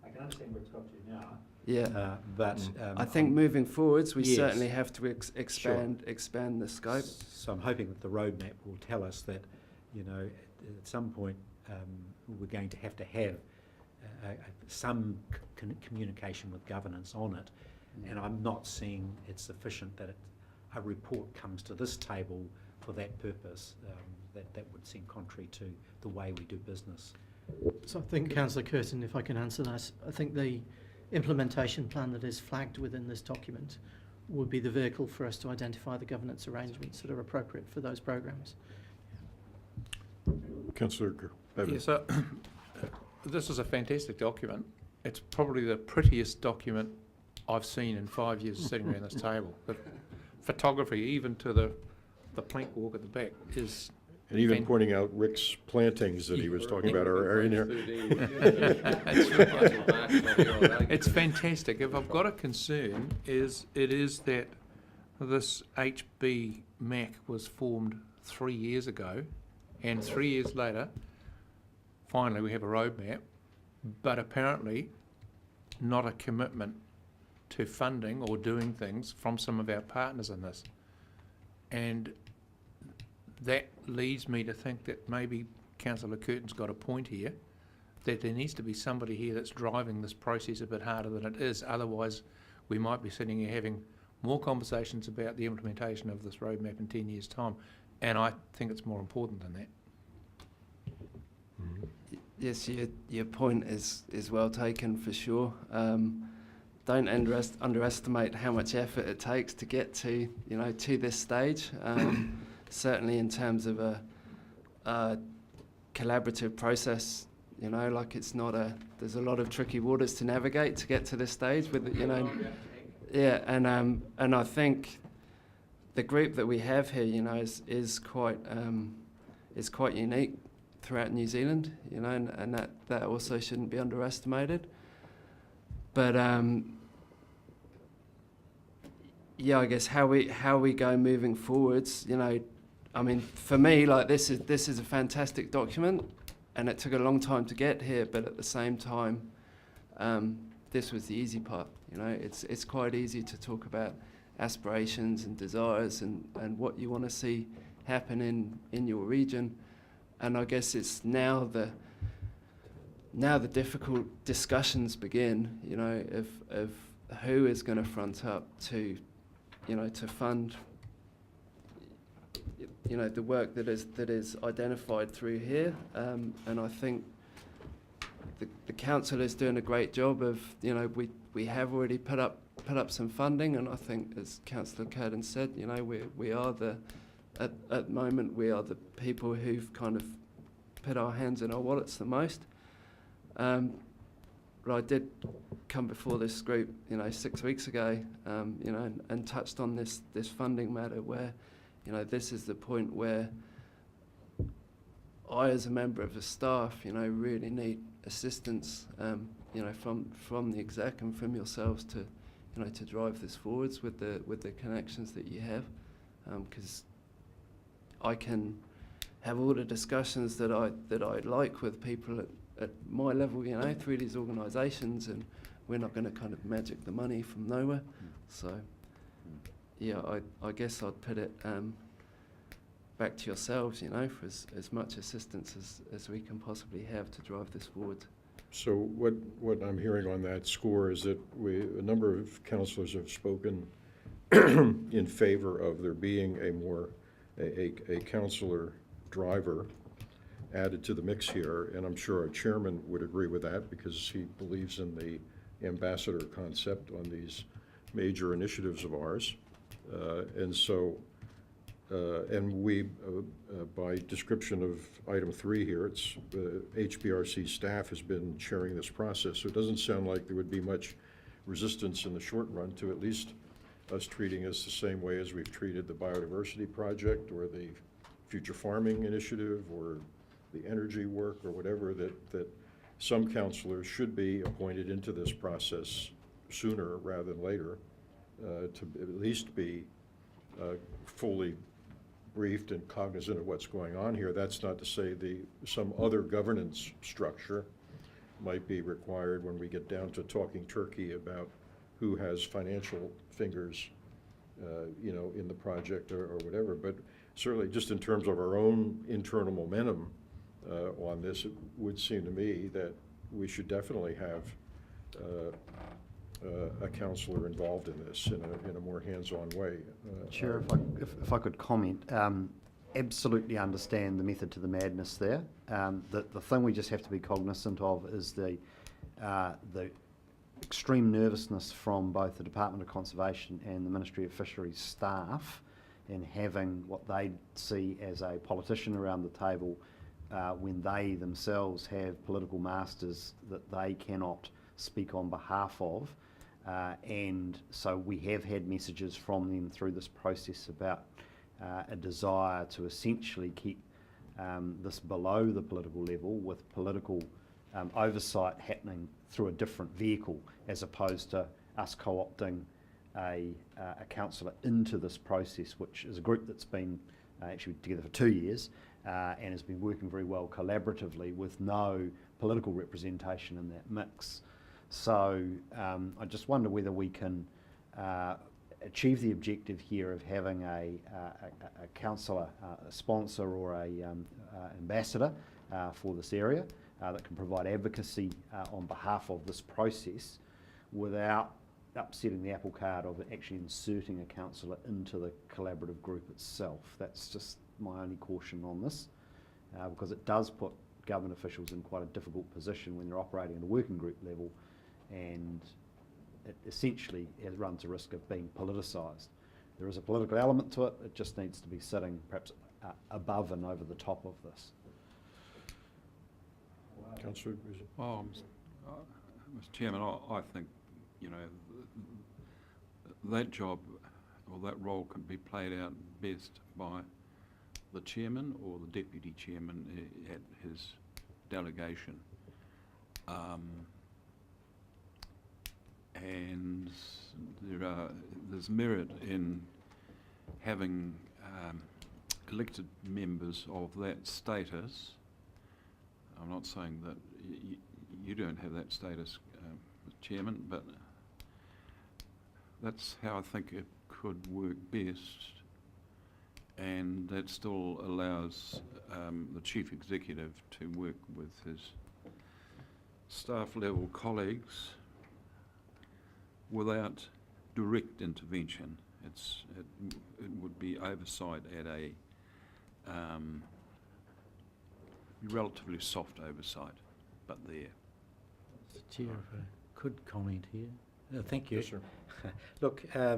I can understand where it's got to now. Yeah. But I think moving forwards, we Yes. certainly have to expand the scope. So I'm hoping that the roadmap will tell us that, you know, at some point we're going to have some communication with governance on it, and I'm not seeing it sufficient that a report comes to this table for that purpose. That would seem contrary to the way we do business. So I think, Councillor Curtin, if I can answer that, I think the implementation plan that is flagged within this document would be the vehicle for us to identify the governance arrangements that are appropriate for those programmes. Councillor Bevan. Yes, this is a fantastic document. It's probably the prettiest document I've seen in 5 years sitting around this table. The photography, even to the plank walk at the back, is... And even pointing out Rick's plantings that he was talking about are in here. It's fantastic. If I've got a concern, it is that this HB MAC was formed 3 years ago, and 3 years later, finally we have a roadmap, but apparently not a commitment to funding or doing things from some of our partners in this. And that leads me to think that maybe Councillor Curtin's got a point here, that there needs to be somebody here that's driving this process a bit harder than it is. Otherwise, we might be sitting here having more conversations about the implementation of this roadmap in 10 years' time, and I think it's more important than that. Yes, your point is well taken for sure. Don't underestimate how much effort it takes to get to, you know, to this stage. Certainly in terms of a collaborative process, you know, like it's not there's a lot of tricky waters to navigate to get to this stage with, you know, yeah, and I think the group that we have here, you know, is quite unique throughout New Zealand, you know, and that also shouldn't be underestimated. But yeah, I guess how we go moving forwards, you know, I mean, for me, like this is a fantastic document, and it took a long time to get here. But at the same time, this was the easy part. You know, it's quite easy to talk about aspirations and desires and what you want to see happen in your region. And I guess it's now the difficult discussions begin. You know, of who is going to front up to, you know, to fund, you know, the work that is identified through here, and I think the council is doing a great job of, you know, we have already put up some funding, and I think, as Councillor Curtin said, you know, we are at the moment we are the people who've kind of put our hands in our wallets the most. But I did come before this group, you know, 6 weeks ago, you know, and touched on this funding matter where, you know, this is the point where I, as a member of the staff, you know, really need assistance, you know, from the exec and from yourselves to, you know, to drive this forwards with the connections that you have, because I can have all the discussions that I'd like with people at my level, you know, through these organisations, and we're not going to kind of magic the money from nowhere. So, yeah, I guess I'd put it back to yourselves, you know, for as much assistance as we can possibly have to drive this forward. So what I'm hearing on that score is that a number of councillors have spoken in favour of there being a councillor driver added to the mix here, and I'm sure our chairman would agree with that because he believes in the ambassador concept on these major initiatives of ours. And so, and we, by description of item 3 here, it's HBRC staff has been chairing this process, so it doesn't sound like there would be much resistance in the short run to at least us treating us the same way as we've treated the biodiversity project or the future farming initiative or the energy work or whatever, that some councillors should be appointed into this process sooner rather than later, to at least be fully briefed and cognizant of what's going on here. That's not to say some other governance structure might be required when we get down to talking turkey about who has financial fingers, in the project or whatever. But certainly, just in terms of our own internal momentum on this, it would seem to me that we should definitely have a councillor involved in this in a more hands-on way. Chair, if I could comment, absolutely understand the method to the madness there. The thing we just have to be cognizant of is the extreme nervousness from both the Department of Conservation and the Ministry of Fisheries staff in having what they see as a politician around the table when they themselves have political masters that they cannot speak on behalf of. And so we have had messages from them through this process about a desire to essentially keep this below the political level, with political oversight happening through a different vehicle, as opposed to us co-opting a councillor into this process, which is a group that's been actually together for 2 years and has been working very well collaboratively with no political representation in that mix. So I just wonder whether we can achieve the objective here of having a councillor, a sponsor or a ambassador for this area that can provide advocacy on behalf of this process without upsetting the apple cart of actually inserting a councillor into the collaborative group itself. That's just my only caution on this, because it does put government officials in quite a difficult position when they're operating at a working group level, and it essentially runs a risk of being politicised. There is a political element to it. It just needs to be sitting perhaps above and over the top of this. Councillor, Well, Mr. Chairman, I think, that job or that role can be played out best by the chairman or the deputy chairman at his delegation. And there's merit in having elected members of that status. I'm not saying that you don't have that status, Chairman, but that's how I think it could work best, and that still allows the Chief Executive to work with his staff level colleagues without direct intervention. It would be oversight at a relatively soft oversight, but there. Mr. Chair, if I could comment here. Thank you. Yes, sir. Look, I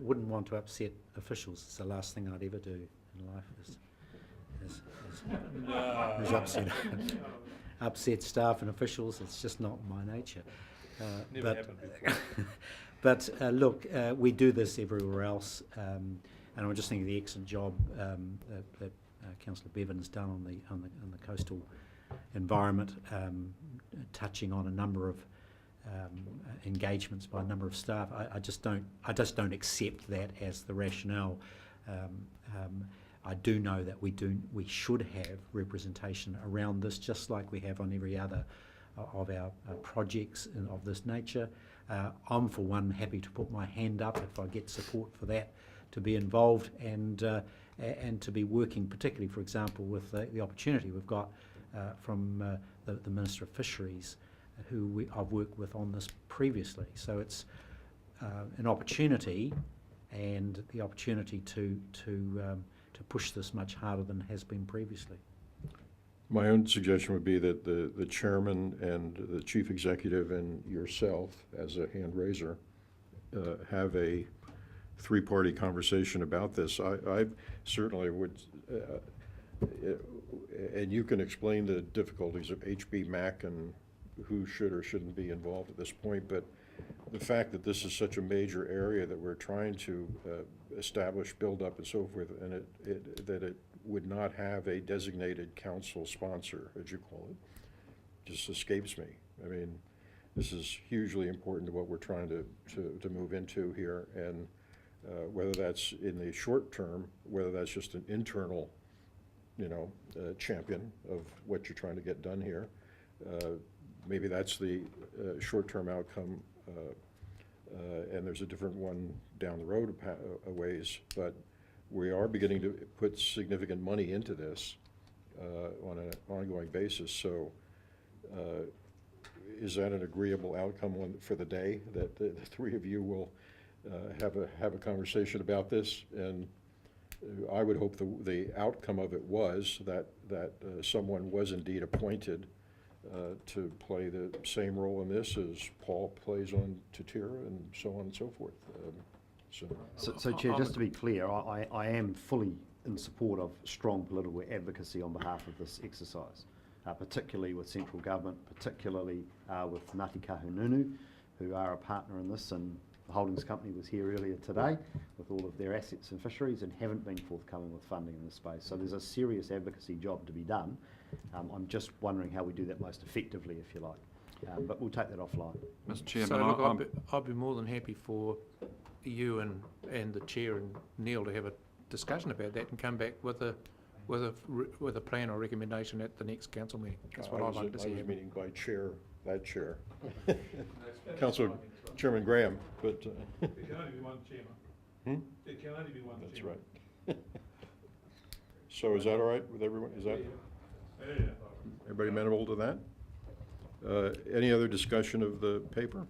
wouldn't want to upset officials. It's the last thing I'd ever do in life is upset staff and officials. It's just not my nature. Never happened before. But look, we do this everywhere else, and I'm just thinking of the excellent job that Councillor Bevan's done on the coastal environment, touching on a number of engagements by a number of staff. I just don't accept that as the rationale. I do know that we should have representation around this, just like we have on every other of our projects of this nature. I'm, for one, happy to put my hand up if I get support for that, to be involved and to be working, particularly, for example, with the opportunity we've got from the Minister of Fisheries, who I've worked with on this previously. So it's an opportunity, and the opportunity to push this much harder than has been previously. my own suggestion would be that the chairman and the chief executive and yourself, as a hand raiser, have a three-party conversation about this. I certainly would, and you can explain the difficulties of HB Mac and who should or shouldn't be involved at this point, but the fact that this is such a major area that we're trying to establish, build up, and so forth, and that it would not have a designated council sponsor, as you call it, just escapes me. I mean, this is hugely important to what we're trying to move into here, and whether that's in the short term, whether that's just an internal, champion of what you're trying to get done here. Maybe that's the short-term outcome, and there's a different one down the road a ways, but we are beginning to put significant money into this on an ongoing basis. So is that an agreeable outcome for the day, that the three of you will have a conversation about this? And I would hope the outcome of it was that someone was indeed appointed to play the same role in this as Paul plays on Tatira, and so on and so forth. So Chair, just to be clear, I am fully in support of strong political advocacy on behalf of this exercise, particularly with central government, particularly with Ngāti Kahungunu, who are a partner in this, and the holdings company was here earlier today with all of their assets and fisheries and haven't been forthcoming with funding in this space. So there's a serious advocacy job to be done. I'm just wondering how we do that most effectively, if you like. But we'll take that offline. Mr. Chairman, So look, I'd be more than happy for you and the chair and Neil to have a discussion about that and come back with a plan or recommendation at the next council meeting. That's what I'd like to see. I was meaning by that chair. Councillor Chairman Graham, but. There can only be one chairman. There can only be one chairman. That's right. So is that all right with everyone? Is that? Yeah. Everybody amenable to that? Any other discussion of the paper?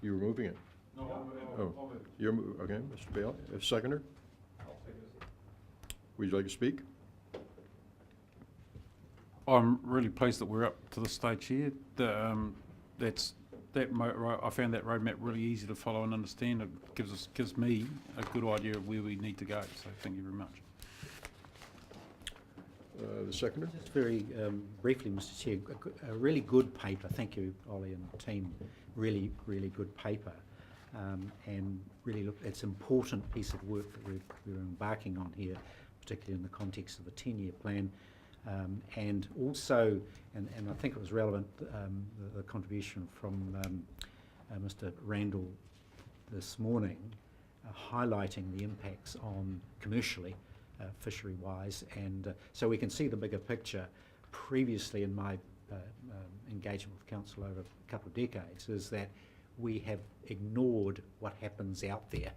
You were moving it? No, Oh, you're, okay, Mr. Bale, a seconder? Would you like to speak? I'm really pleased that we're up to the stage here. I found that roadmap really easy to follow and understand. It gives me a good idea of where we need to go. So thank you very much. The seconder? Just very briefly, Mr. Chair, a really good paper. Thank you, Ollie and the team. Really, really good paper. And really, look, it's an important piece of work that we're embarking on here, particularly in the context of a 10-year plan. And also, and I think it was relevant, the contribution from Mr. Randall this morning, highlighting the impacts on commercially, fishery-wise, and so we can see the bigger picture. Previously, in my engagement with Council over a couple of decades, is that we have ignored what happens out there,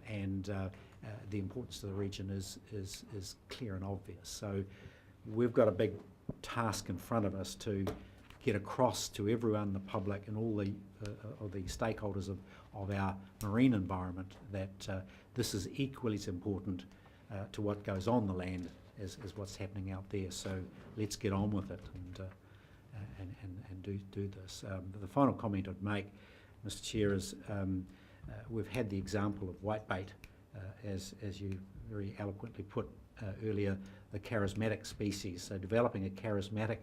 and the importance to the region is clear and obvious. So we've got a big task in front of us to get across to everyone, the public, and all the stakeholders of our marine environment that this is equally as important to what goes on the land as what's happening out there. So let's get on with it and do this. The final comment I'd make, Mr. Chair, is we've had the example of whitebait, as you very eloquently put earlier, the charismatic species. So developing a charismatic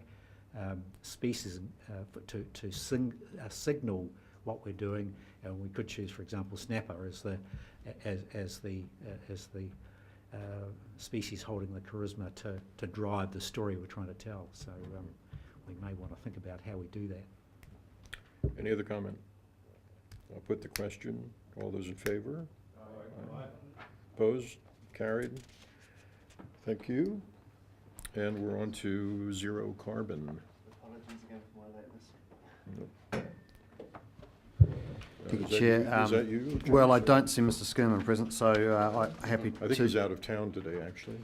species to signal what we're doing, and we could choose, for example, snapper as the species holding the charisma to drive the story we're trying to tell. So we may want to think about how we do that. Any other comment? I'll put the question. All those in favor? Aye. Opposed? Carried. Thank you. And we're on to zero carbon. Apologies again for my lateness. Thank you, Is that Chair. you? Is that you? Well, I don't see Mr. Skirman present, so I'm happy to... I think he's out of town today, actually.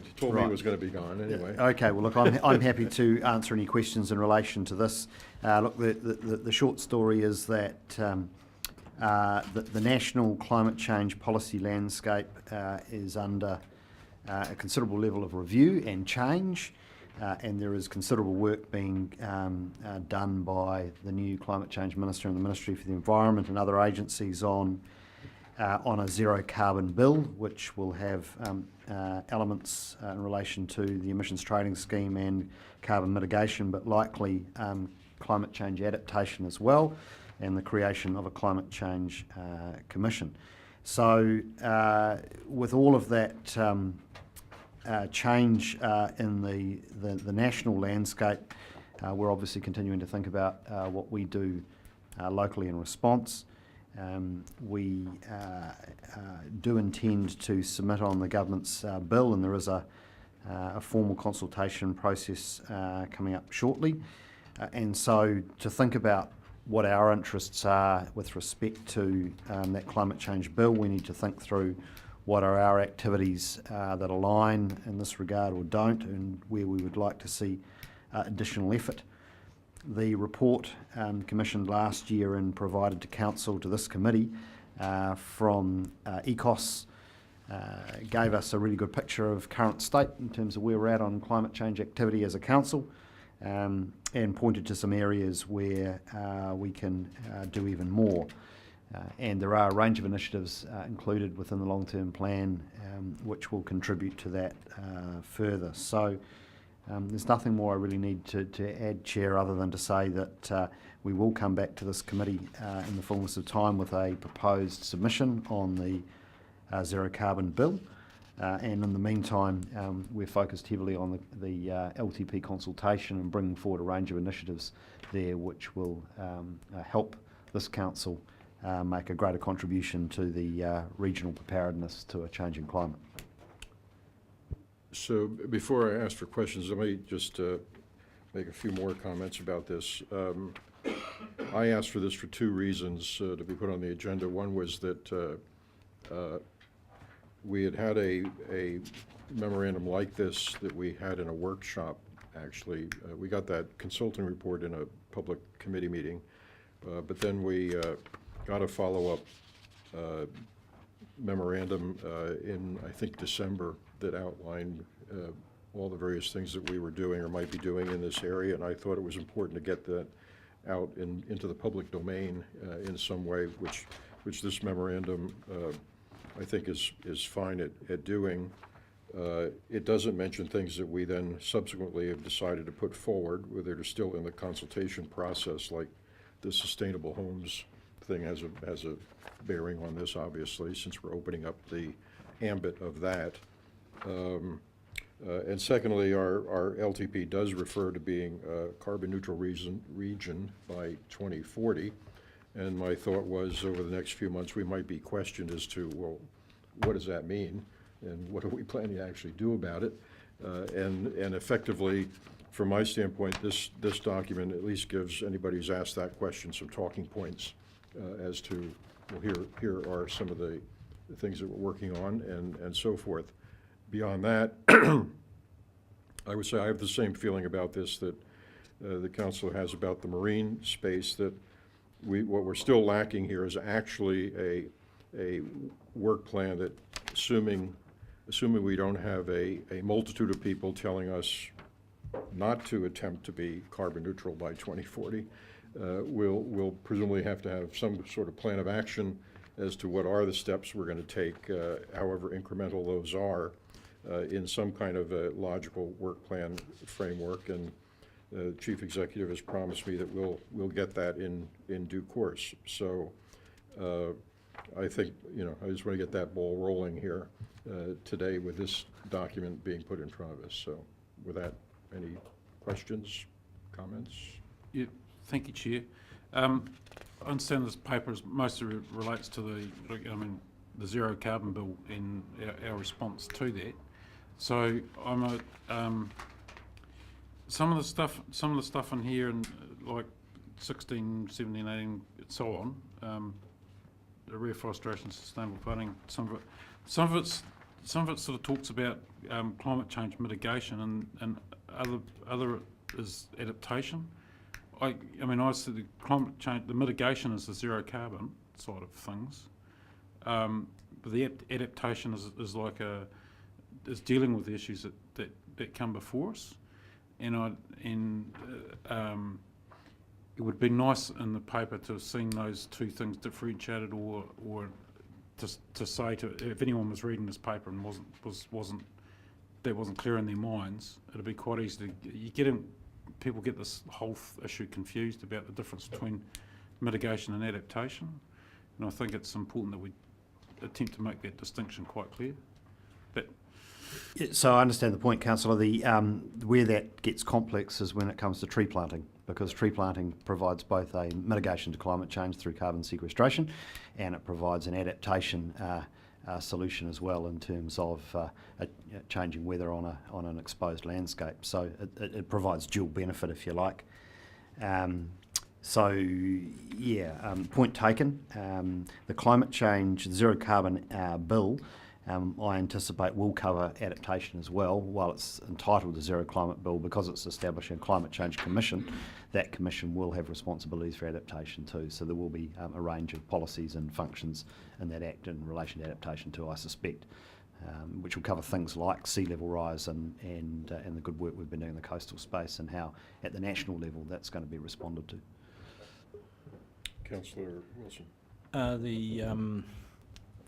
He told me he was going to be gone anyway. Okay, well, look, I'm happy to answer any questions in relation to this. Look, the short story is that the national climate change policy landscape is under a considerable level of review and change, and there is considerable work being done by the new Climate Change Minister and the Ministry for the Environment and other agencies on a zero carbon bill, which will have elements in relation to the emissions trading scheme and carbon mitigation, but likely climate change adaptation as well, and the creation of a climate change commission. So with all of that change in the national landscape, we're obviously continuing to think about what we do locally in response. We do intend to submit on the government's bill, and there is a formal consultation process coming up shortly. And so to think about what our interests are with respect to that climate change bill, we need to think through what are our activities that align in this regard or don't, and where we would like to see additional effort. The report commissioned last year and provided to Council to this committee from ECOS gave us a really good picture of current state in terms of where we're at on climate change activity as a council, and pointed to some areas where we can do even more. And there are a range of initiatives included within the long-term plan which will contribute to that further. So there's nothing more I really need to add, Chair, other than to say that we will come back to this committee in the fullness of time with a proposed submission on the zero carbon bill. And in the meantime, we're focused heavily on the LTP consultation and bringing forward a range of initiatives there which will help this council make a greater contribution to the regional preparedness to a changing climate. So before I ask for questions, let me just make a few more comments about this. I asked for this for two reasons to be put on the agenda. One was that we had a memorandum like this that we had in a workshop, actually. We got that consulting report in a public committee meeting, but then we got a follow-up memorandum in, I think, December that outlined all the various things that we were doing or might be doing in this area, and I thought it was important to get that out into the public domain in some way, which this memorandum I think is fine at doing. It doesn't mention things that we then subsequently have decided to put forward, where they're still in the consultation process, like the sustainable homes thing has a bearing on this, obviously, since we're opening up the ambit of that. And secondly, our LTP does refer to being a carbon neutral region by 2040. And my thought was, over the next few months, we might be questioned as to, well, what does that mean? And what are we planning to actually do about it? And effectively, from my standpoint, this document at least gives anybody who's asked that question some talking points as to, well, here are some of the things that we're working on and so forth. Beyond that, I would say I have the same feeling about this that the council has about the marine space, that what we're still lacking here is actually a work plan that, assuming we don't have a multitude of people telling us not to attempt to be carbon neutral by 2040, we'll presumably have to have some sort of plan of action as to what are the steps we're going to take, however incremental those are, in some kind of a logical work plan framework. And the Chief Executive has promised me that we'll get that in due course. So I think, I just want to get that ball rolling here today with this document being put in front of us. So with that, any questions, comments? Yeah, thank you, Chair. I understand this paper mostly relates to the zero carbon bill and our response to that. So some of the stuff in here, and like 16, 17, 18, and so on, the reforestation, sustainable flooding, some of it sort of talks about climate change mitigation, and other is adaptation. I see the climate change, the mitigation is the zero carbon side of things, but the adaptation is dealing with the issues that come before us, and it would be nice in the paper to have seen those two things differentiated, or to say to, if anyone was reading this paper and wasn't clear in their minds, it'd be quite easy to people get this whole issue confused about the difference between mitigation and adaptation, and I think it's important that we attempt to make that distinction quite clear. So I understand the point, Councillor. Where that gets complex is when it comes to tree planting, because tree planting provides both a mitigation to climate change through carbon sequestration, and it provides an adaptation solution as well in terms of changing weather on an exposed landscape. So it provides dual benefit, if you like. Point taken. The climate change, the zero carbon bill, I anticipate will cover adaptation as well. While it's entitled the Zero Climate Bill, because it's establishing a Climate Change Commission, that commission will have responsibilities for adaptation too. So there will be a range of policies and functions in that act in relation to adaptation too, I suspect, which will cover things like sea level rise and the good work we've been doing in the coastal space, and how at the national level that's going to be responded to. Councillor Wilson.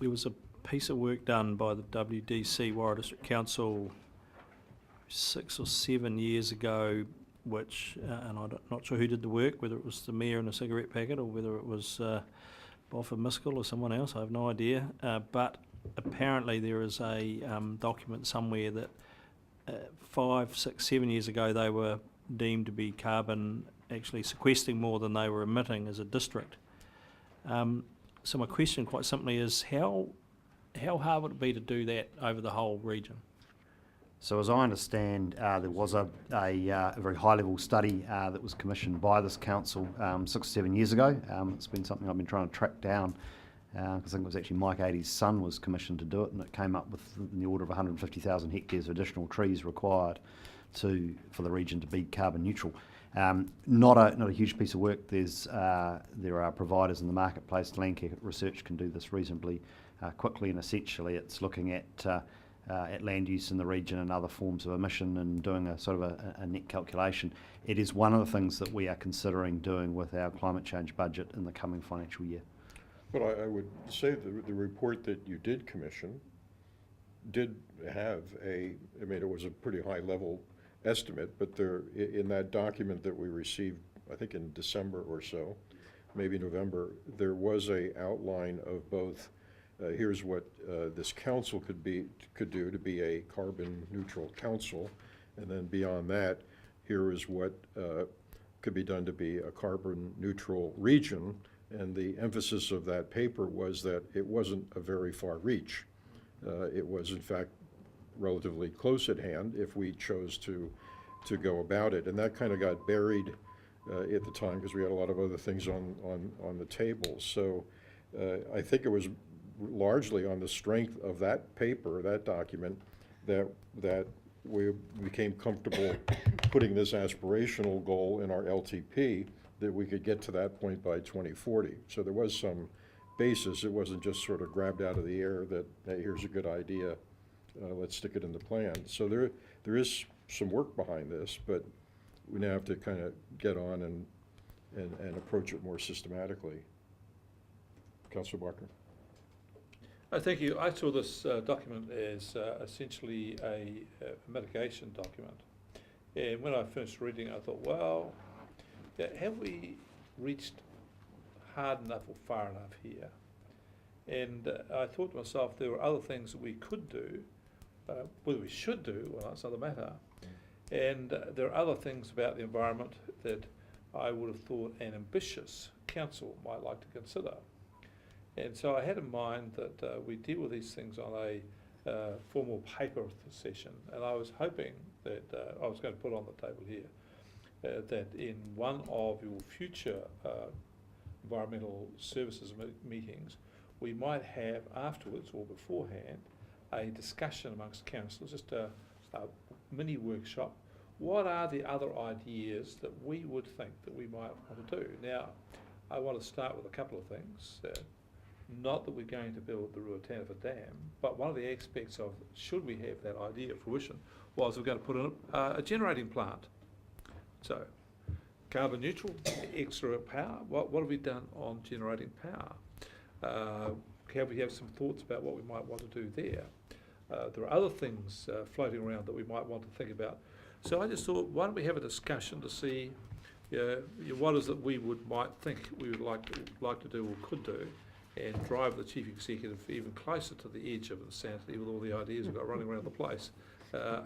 There was a piece of work done by the WDC, Warra District Council, 6 or 7 years ago, which, and I'm not sure who did the work, whether it was the mayor in a cigarette packet or whether it was Boffa Miskell or someone else, I have no idea. But apparently there is a document somewhere that 5, 6, 7 years ago they were deemed to be carbon actually sequestering more than they were emitting as a district. So my question quite simply is how hard would it be to do that over the whole region? So as I understand, there was a very high-level study that was commissioned by this council 6 or 7 years ago. It's been something I've been trying to track down, because I think it was actually Mike Adie's son was commissioned to do it, and it came up with in the order of 150,000 hectares of additional trees required for the region to be carbon neutral. Not a huge piece of work. There are providers in the marketplace. Landcare Research can do this reasonably quickly, and essentially it's looking at land use in the region and other forms of emission and doing a sort of a net calculation. It is one of the things that we are considering doing with our climate change budget in the coming financial year. But I would say the report that you did commission did have it was a pretty high level estimate, but there, in that document that we received, I think in December or so, maybe November, there was a outline of both, here's what this council could do to be a carbon neutral council, and then beyond that, here is what could be done to be a carbon neutral region. And the emphasis of that paper was that it wasn't a very far reach. It was in fact relatively close at hand if we chose to go about it. And that kind of got buried at the time because we had a lot of other things on the table. So I think it was largely on the strength of that paper, that document, that we became comfortable putting this aspirational goal in our LTP, that we could get to that point by 2040. So there was some basis. It wasn't just sort of grabbed out of the air that, hey, here's a good idea, let's stick it in the plan. So there is some work behind this, but we now have to kind of get on and approach it more systematically. Councillor Barker. Thank you. I saw this document as essentially a mitigation document. And when I finished reading it, I thought, well, have we reached hard enough or far enough here? And I thought to myself, there were other things that we could do, whether we should do, well, that's another matter. And there are other things about the environment that I would have thought an ambitious council might like to consider. And so I had in mind that we deal with these things on a formal paper session, and I was hoping that I was going to put on the table here that in one of your future environmental services meetings, we might have afterwards or beforehand a discussion amongst councillors, just a mini workshop. What are the other ideas that we would think that we might want to do? Now, I want to start with a couple of things. Not that we're going to build the Ruataniwha Dam, but one of the aspects of should we have that idea of fruition was we're going to put in a generating plant. So, carbon neutral, extra power. What have we done on generating power? Can we have some thoughts about what we might want to do there? There are other things floating around that we might want to think about. So I just thought, why don't we have a discussion to see what is it we might think we would like to do or could do, and drive the chief executive even closer to the edge of insanity with all the ideas we've got running around the place,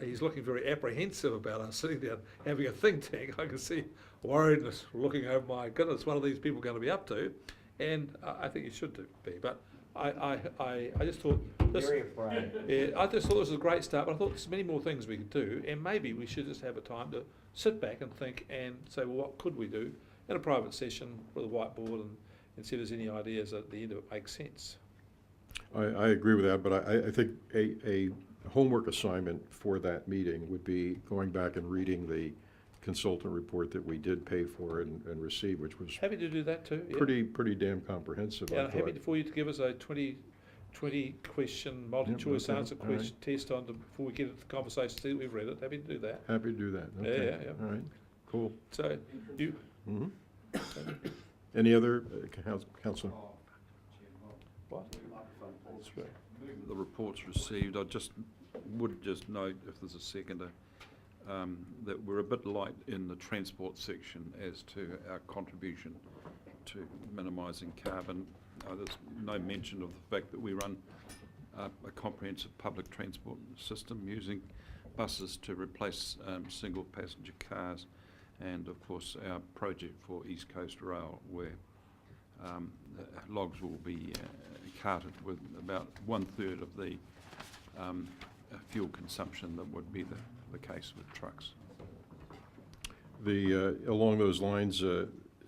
he's looking very apprehensive about us sitting down having a think tank. I can see worriedness looking over, my goodness, what are these people going to be up to? And I think it should be. But I just thought this. Very afraid. Yeah, I just thought this was a great start. But I thought there's many more things we could do, and maybe we should just have a time to sit back and think and say, well, what could we do in a private session with a whiteboard and see if there's any ideas at the end of it make sense. I agree with that, but I think a homework assignment for that meeting would be going back and reading the consultant report that we did pay for and receive, which was Happy to do that too. Yeah. pretty damn comprehensive. Yeah, I I'm happy thought. for you to give us a 20 question multi-choice okay, answer all right. question test on before we get into the conversation. See that we've read it. Happy to do that. Happy to do that. Yeah, Okay. yeah, yeah. All right, cool. So you. Mhm. Any other, council? What? The report's received. I would just note, if there's a seconder, that we're a bit light in the transport section as to our contribution to minimising carbon. There's no mention of the fact that we run a comprehensive public transport system using buses to replace single passenger cars, and of course our project for East Coast Rail, where logs will be carted with about 1/3 of the fuel consumption that would be the case with trucks. Along those lines,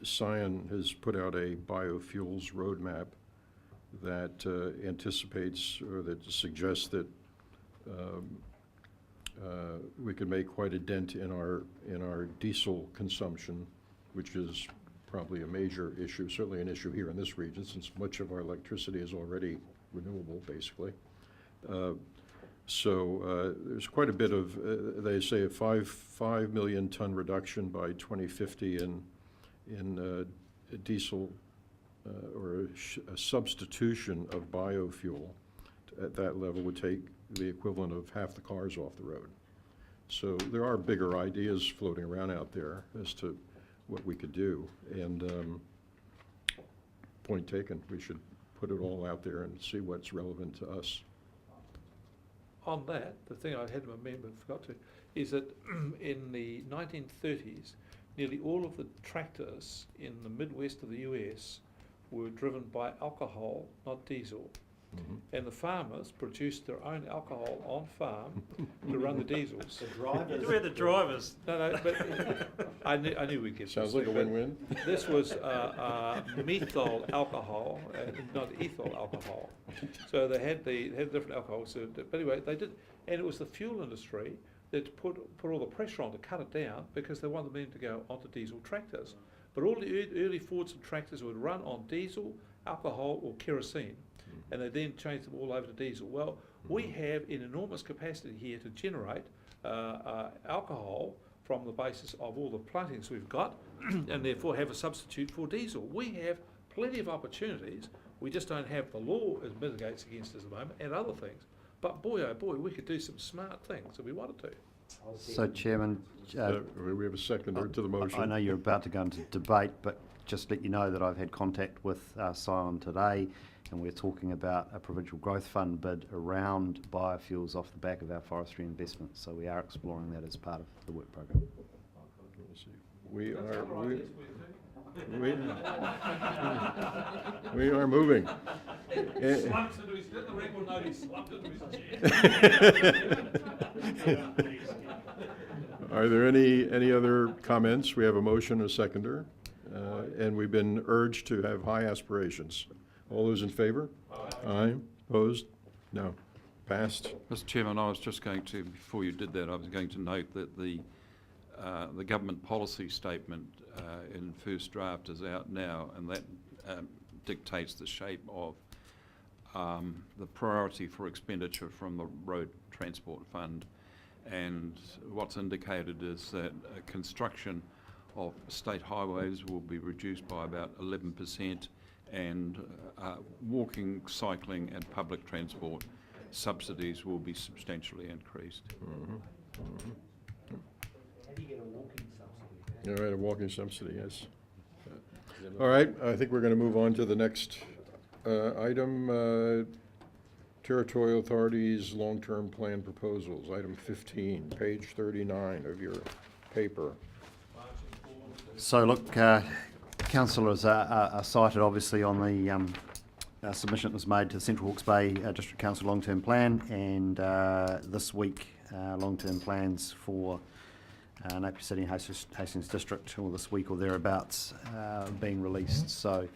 Scion has put out a biofuels roadmap that anticipates or that suggests that we could make quite a dent in our diesel consumption, which is probably a major issue, certainly an issue here in this region, since much of our electricity is already renewable, basically. So there's quite a bit of, they say, a 5 million ton reduction by 2050 in diesel or a substitution of biofuel at that level would take the equivalent of half the cars off the road. So there are bigger ideas floating around out there as to what we could do, and point taken, we should put it all out there and see what's relevant to us. On that, the thing I had to remember, forgot to, is that in the 1930s, nearly all of the tractors in the Midwest of the US were driven by alcohol, not diesel. Mm-hmm. And the farmers produced their own alcohol on farm to run the diesels. The drivers. We're the drivers. No, but I knew we'd get Sounds this, like a but win-win. This was methyl alcohol, not ethyl alcohol. So they had different alcohols. So, but anyway, they did, and it was the fuel industry that put all the pressure on to cut it down because they wanted them to go onto diesel tractors. But all the early Fords and tractors would run on diesel, alcohol, or kerosene, and they then changed them all over to diesel. Well, we have an enormous capacity here to generate alcohol from the basis of all the plantings we've got, and therefore have a substitute for diesel. We have plenty of opportunities. We just don't have the law as mitigates against us at the moment, and other things. But boy, oh boy, we could do some smart things if we wanted to. So, Chairman, We have a seconder to the motion. I know you're about to go into debate, but just let you know that I've had contact with Scion today, and we're talking about a provincial growth fund bid around biofuels off the back of our forestry investments. So we are exploring that as part of the work program. We are moving. Are there any other comments? We have a motion, a seconder, and we've been urged to have high aspirations. All those in favor? Aye. Opposed? No. Passed. Mr. Chairman, I was just going to, before you did that, I was going to note that the government policy statement in first draft is out now, and that dictates the shape of the priority for expenditure from the Road Transport Fund. And what's indicated is that construction of state highways will be reduced by about 11%, and walking, cycling and public transport subsidies will be substantially increased. Mm-hmm. Mm-hmm. How do you get a walking subsidy? All right, a walking subsidy, yes. All right, I think we're going to move on to the next item. Territorial Authorities long-term plan proposals, item 15, page 39 of your paper. So look, councillors are cited obviously on the submission that was made to the Central Hawke's Bay District Council long-term plan, and this week long-term plans for Napier City and Hastings District, or this week or thereabouts, being released. So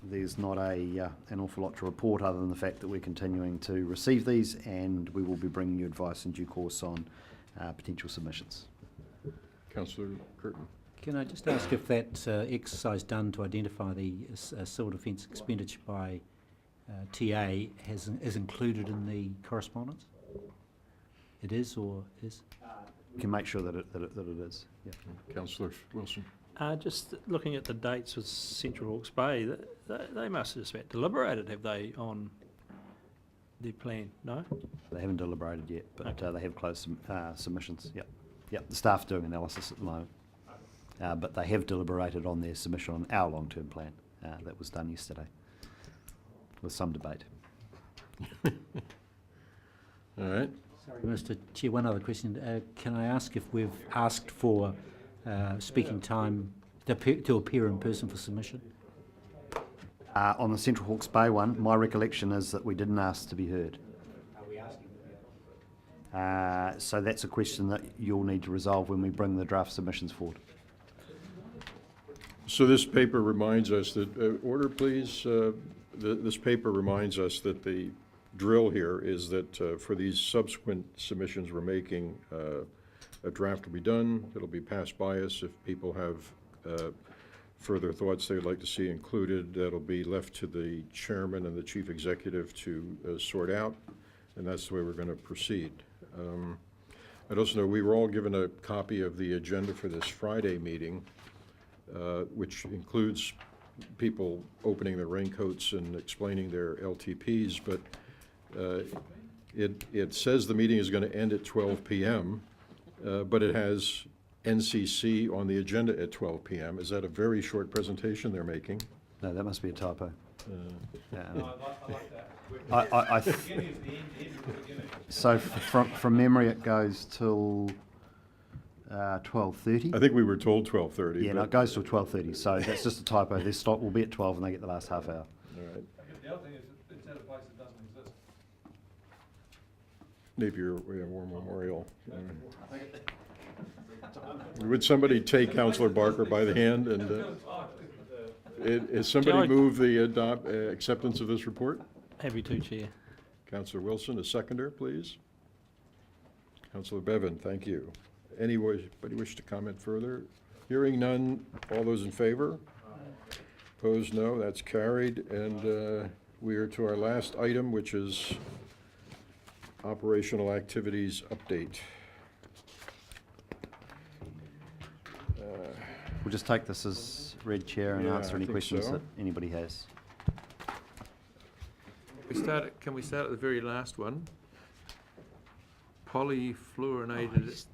there's not an awful lot to report other than the fact that we're continuing to receive these, and we will be bringing you advice in due course on potential submissions. Councillor Curtin. Can I just ask if that exercise done to identify the civil defence expenditure by TA is included in the correspondence? It is, or is? We can make sure that it is. Yeah. Councillor Wilson. Just looking at the dates with Central Hawke's Bay, they must have just about deliberated, have they, on their plan, no? They haven't deliberated yet, but Okay. they have closed submissions. Yep. Yep. The staff are doing analysis at the moment. But they have deliberated on their submission on our long-term plan. That was done yesterday, with some debate. All right. Sorry, Mr. Chair, one other question. Can I ask if we've asked for speaking time to appear in person for submission? On the Central Hawke's Bay one, my recollection is that we didn't ask to be heard. Are we asking? So that's a question that you'll need to resolve when we bring the draft submissions forward. So this paper reminds us that, order please, this paper reminds us that the drill here is that for these subsequent submissions we're making, a draft will be done, it'll be passed by us. If people have further thoughts they'd like to see included, that'll be left to the chairman and the chief executive to sort out, and that's the way we're going to proceed. I'd also know we were all given a copy of the agenda for this Friday meeting, which includes people opening their raincoats and explaining their LTPs, but it says the meeting is going to end at 12 p.m., but it has NCC on the agenda at 12 p.m. Is that a very short presentation they're making? No, that must be a typo. I like that. So from memory, it goes till 12:30. I think we were told 12:30. Yeah, no, it goes till 12:30. So that's just a typo. Their stop will be at 12, and they get the last half hour. All right. The other thing is, it's at a place that doesn't exist. Napier War Memorial. Would somebody take Councillor Barker by the hand and, is somebody move the acceptance of this report? Happy to, Chair. Councillor Wilson, a seconder, please. Councillor Bevan, thank you. Anybody wish to comment further? Hearing none, all those in favor? Opposed, no, that's carried. And we are to our last item, which is operational activities update. We'll just take this as read, Chair, and Yeah, answer I any think questions so. that anybody has. Can we start at the very last one? Polyfluorinated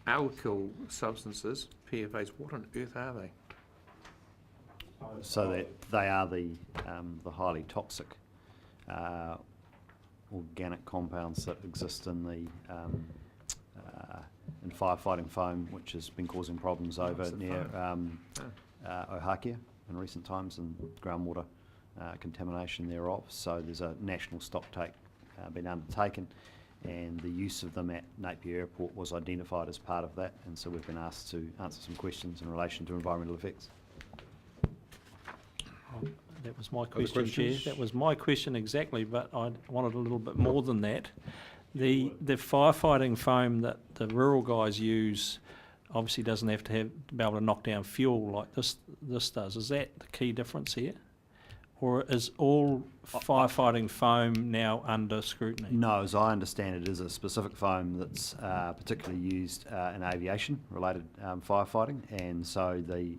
alkyl substances, PFAs, what on earth are they? So that they are the highly toxic organic compounds that exist in the in firefighting foam, which has been causing problems over near Hawke in recent times, and groundwater contamination thereof. So there's a national stocktake been undertaken, and the use of them at Napier Airport was identified as part of that, and so we've been asked to answer some questions in relation to environmental effects. That was my question, Chair. questions? That was my question exactly, but I wanted a little bit more than that. The firefighting foam that the rural guys use obviously doesn't have to be able to knock down fuel like this does. Is that the key difference here? Or is all firefighting foam now under scrutiny? No, as I understand it, is a specific foam that's particularly used in aviation-related firefighting, and so the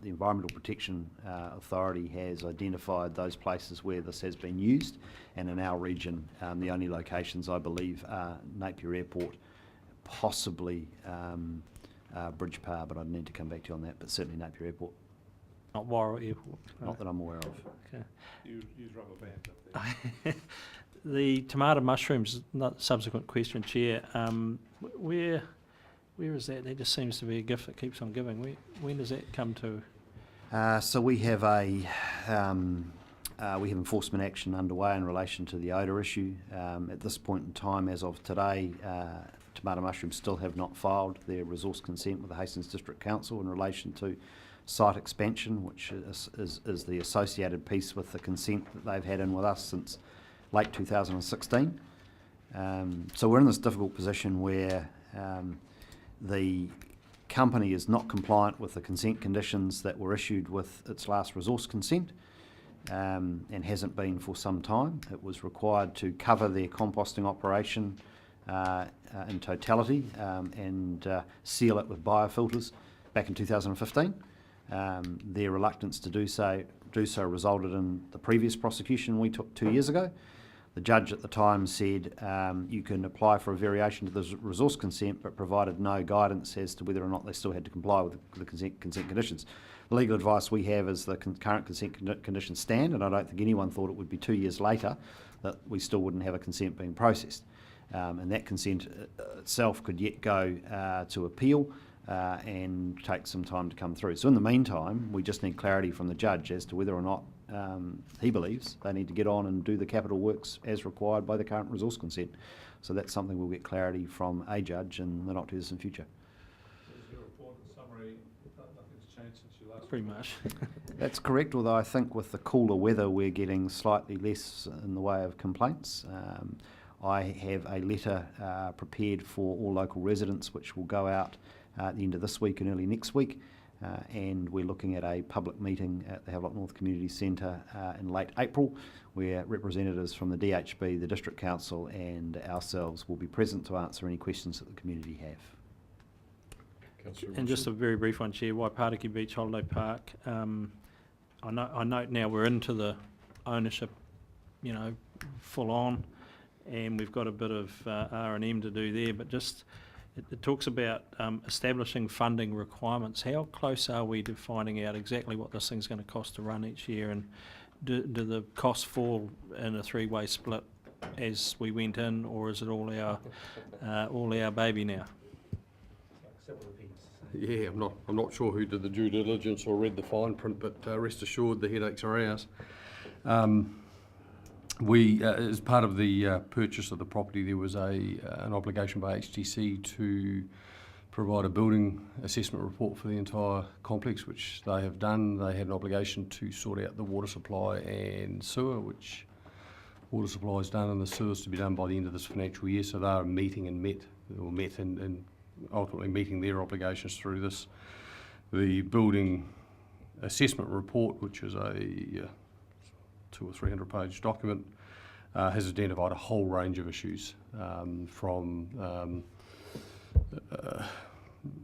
Environmental Protection Authority has identified those places where this has been used, and in our region, the only locations, I believe, are Napier Airport, possibly Bridge Power, but I'd need to come back to you on that, but certainly Napier Airport. Not Warrell Airport. Not that I'm aware of. Okay. Use rubber bands up there. The tomato mushrooms, not subsequent question, Chair. Where is that? That just seems to be a gift that keeps on giving. When does that come to? So we have enforcement action underway in relation to the odour issue. At this point in time, as of today, Tomato Mushrooms still have not filed their resource consent with the Hastings District Council in relation to site expansion, which is the associated piece with the consent that they've had in with us since late 2016. So we're in this difficult position where the company is not compliant with the consent conditions that were issued with its last resource consent, and hasn't been for some time. It was required to cover their composting operation in totality and seal it with biofilters back in 2015. Their reluctance to do so resulted in the previous prosecution we took 2 years ago. The judge at the time said you can apply for a variation to the resource consent, but provided no guidance as to whether or not they still had to comply with the consent conditions. The legal advice we have is the current consent conditions stand, and I don't think anyone thought it would be 2 years later that we still wouldn't have a consent being processed. And that consent itself could yet go to appeal and take some time to come through. So in the meantime, we just need clarity from the judge as to whether or not he believes they need to get on and do the capital works as required by the current resource consent. So that's something we'll get clarity from a judge in the not too distant future. Is your report in summary, nothing's changed since you last? Pretty much. That's correct, although I think with the cooler weather we're getting slightly less in the way of complaints. I have a letter prepared for all local residents which will go out at the end of this week and early next week. And we're looking at a public meeting at the Havelock North Community Centre in late April, where representatives from the DHB, the District Council and ourselves will be present to answer any questions that the community have. And just a very brief one, Chair. Waipariki Beach Holiday Park. I note now we're into the ownership, full on, and we've got a bit of R&M to do there, but just it talks about establishing funding requirements. How close are we to finding out exactly what this thing's going to cost to run each year, and do the costs fall in a three-way split as we went in, or is it all our baby now? Yeah, I'm not sure who did the due diligence or read the fine print, but rest assured the headaches are ours. We, as part of the purchase of the property, there was an obligation by HTC to provide a building assessment report for the entire complex, which they have done. They had an obligation to sort out the water supply and sewer, which water supply is done and the sewer is to be done by the end of this financial year. So they are meeting and met and ultimately meeting their obligations through this. The building assessment report, which is a 200 or 300 page document, has identified a whole range of issues, from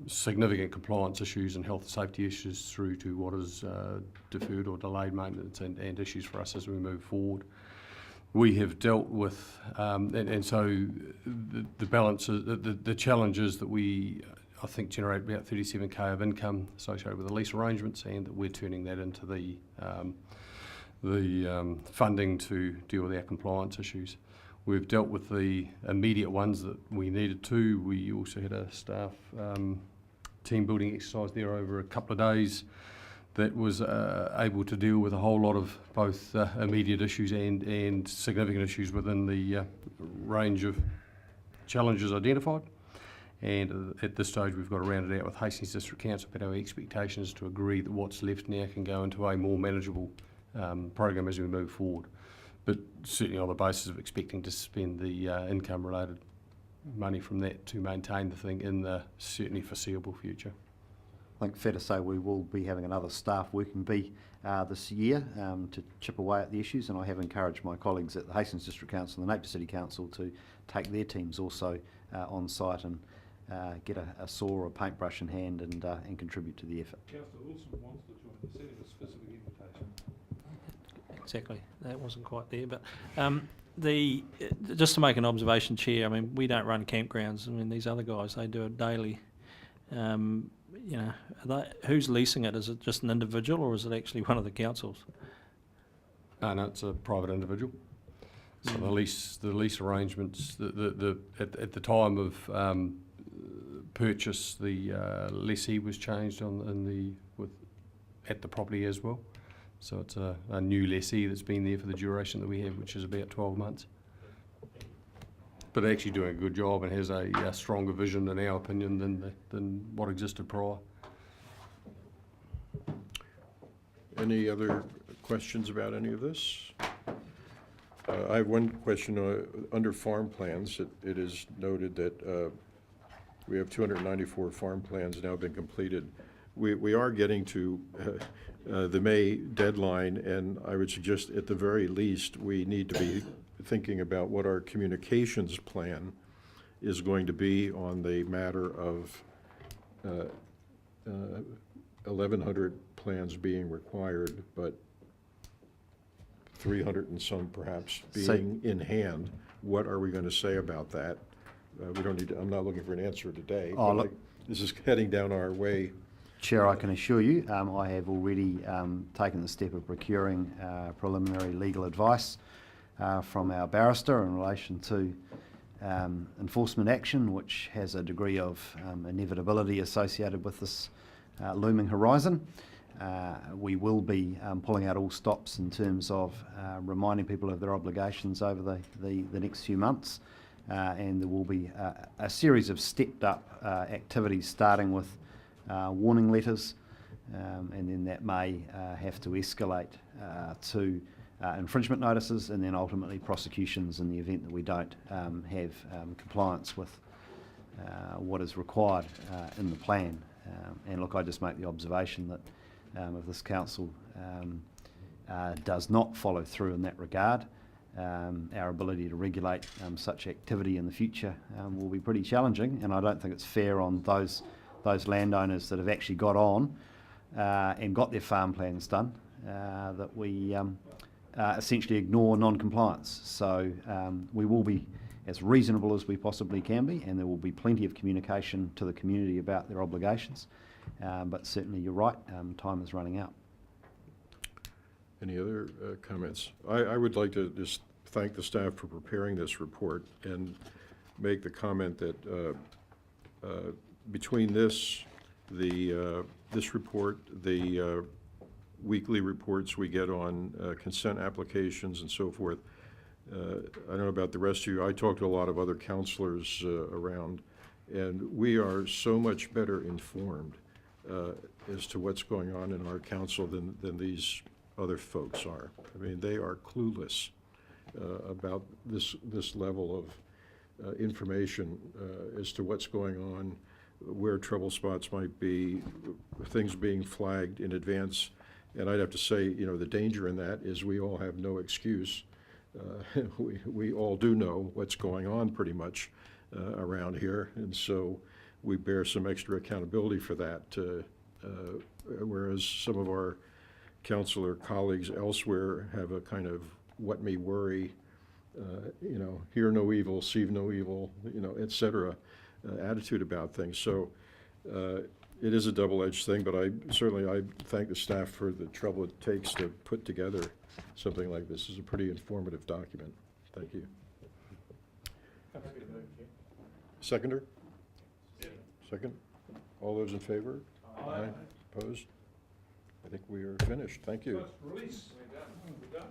significant compliance issues and health and safety issues through to what is deferred or delayed maintenance and issues for us as we move forward. We have dealt with, and so the balances, the challenges that we, I think, generate about 37k of income associated with the lease arrangements, and that we're turning that into the funding to deal with our compliance issues. We've dealt with the immediate ones that we needed to. We also had a staff team building exercise there over a couple of days that was able to deal with a whole lot of both immediate issues and significant issues within the range of challenges identified. And at this stage we've got to round it out with Hastings District Council, but our expectation is to agree that what's left now can go into a more manageable program as we move forward. But certainly on the basis of expecting to spend the income-related money from that to maintain the thing in the certainly foreseeable future. I think fair to say we will be having another staff working bee this year to chip away at the issues, and I have encouraged my colleagues at the Hastings District Council and the Napier City Council to take their teams also on site and get a saw or a paintbrush in hand and contribute to the effort. Councillor Wilson wants to join, he's sending a specific invitation. Exactly, that wasn't quite there, but just to make an observation, Chair, I mean, we don't run campgrounds. I mean, these other guys, they do it daily. you know, who's leasing it? Is it just an individual or is it actually one of the councils? No, it's a private individual. So the lease arrangements, at the time of purchase, the lessee was changed at the property as well. So it's a new lessee that's been there for the duration that we have, which is about 12 months. But actually doing a good job and has a stronger vision, in our opinion, than what existed prior. Any other questions about any of this? I have one question. Under farm plans, it is noted that we have 294 farm plans now been completed. We are getting to the May deadline, and I would suggest at the very least we need to be thinking about what our communications plan is going to be on the matter of 1,100 plans being required, but 300 and some perhaps being in hand. What are we going to say about that? We don't need to, I'm not looking for an answer today. Oh, but look, this is heading down our way. Chair, I can assure you, I have already taken the step of procuring preliminary legal advice from our barrister in relation to enforcement action, which has a degree of inevitability associated with this looming horizon. We will be pulling out all stops in terms of reminding people of their obligations over the next few months, and there will be a series of stepped up activities, starting with warning letters, and then that may have to escalate to infringement notices, and then ultimately prosecutions in the event that we don't have compliance with what is required in the plan. And look, I just make the observation that if this council does not follow through in that regard, our ability to regulate such activity in the future will be pretty challenging, and I don't think it's fair on those landowners that have actually got on and got their farm plans done, that we essentially ignore non-compliance. So we will be as reasonable as we possibly can be, and there will be plenty of communication to the community about their obligations. But certainly you're right, time is running out. Any other comments? I would like to just thank the staff for preparing this report and make the comment that between this report, the weekly reports we get on consent applications and so forth, I don't know about the rest of you. I talked to a lot of other counselors around, and we are so much better informed as to what's going on in our council than these other folks are. I mean, they are clueless about this level of information as to what's going on, where trouble spots might be, things being flagged in advance. And I'd have to say, you know, the danger in that is we all have no excuse. We all do know what's going on pretty much around here, and so we bear some extra accountability for that, whereas some of our councillor colleagues elsewhere have a kind of what me worry, you know, hear no evil, see no evil, you know, et cetera, attitude about things. So it is a double-edged thing, but I thank the staff for the trouble it takes to put together something like this. Is a pretty informative document. Thank you. Seconder? Second? All those in favor? Aye. Opposed? I think we are finished. Thank you. Release. We're done.